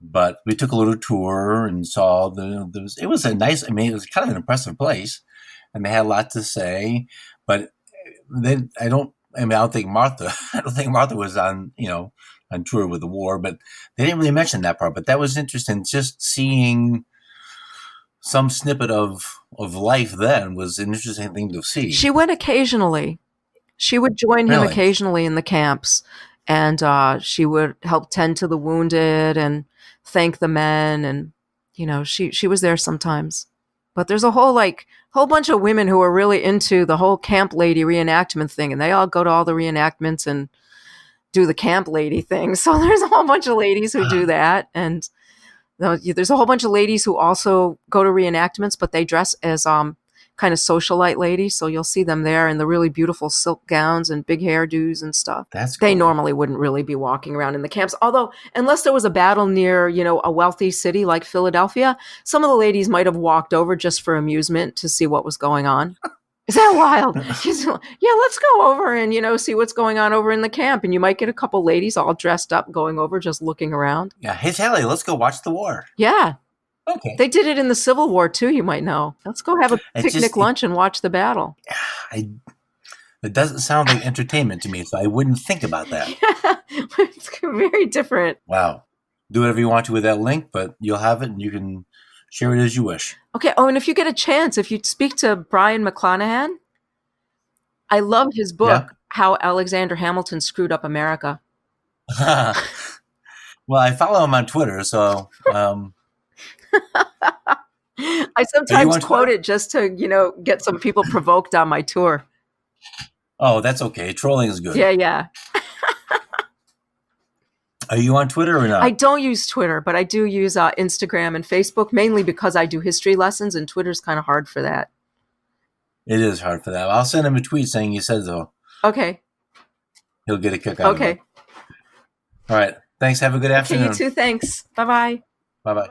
But we took a little tour and saw it was a nice, it was kind of an impressive place, and they had a lot to say. But then I don't think Martha was on tour with the war, but they didn't really mention that part. But that was interesting. Just seeing some snippet of life then was an interesting thing to see. She went occasionally. She would join him occasionally in the camps, and she would help tend to the wounded and thank the men, and she was there sometimes. But there's a whole bunch of women who are really into the whole camp lady reenactment thing, and they all go to all the reenactments and do the camp lady thing. So there's a whole bunch of ladies who do that, and there's a whole bunch of ladies who also go to reenactments, but they dress as kind of socialite ladies. So you'll see them there in the really beautiful silk gowns and big hairdos and stuff. That's cool. They normally wouldn't really be walking around in the camps. Although, unless there was a battle near, a wealthy city like Philadelphia, some of the ladies might have walked over just for amusement to see what was going on. Is that wild? Yeah, let's go over and, see what's going on over in the camp. And you might get a couple ladies all dressed up going over, just looking around. Yeah. Hey, Sally, let's go watch the war. Yeah. Okay. They did it in the Civil War too, you might know. Let's go have a picnic lunch and watch the battle. It doesn't sound like entertainment to me, so I wouldn't think about that. Yeah, it's very different. Wow. Do whatever you want to with that link, but you'll have it and you can share it as you wish. Okay. Oh, and if you get a chance, if you speak to Brian McClanahan, I love his book, How Alexander Hamilton Screwed Up America. Well, I follow him on Twitter, so... I sometimes quote it just to, get some people provoked on my tour. Oh, that's okay. Trolling is good. Yeah. Are you on Twitter or not? I don't use Twitter, but I do use Instagram and Facebook, mainly because I do history lessons, and Twitter's kind of hard for that. It is hard for that. I'll send him a tweet saying you said so. Okay. He'll get a kick out of it. Okay. All right. Thanks. Have a good afternoon. Okay, you too. Thanks. Bye-bye. Bye-bye.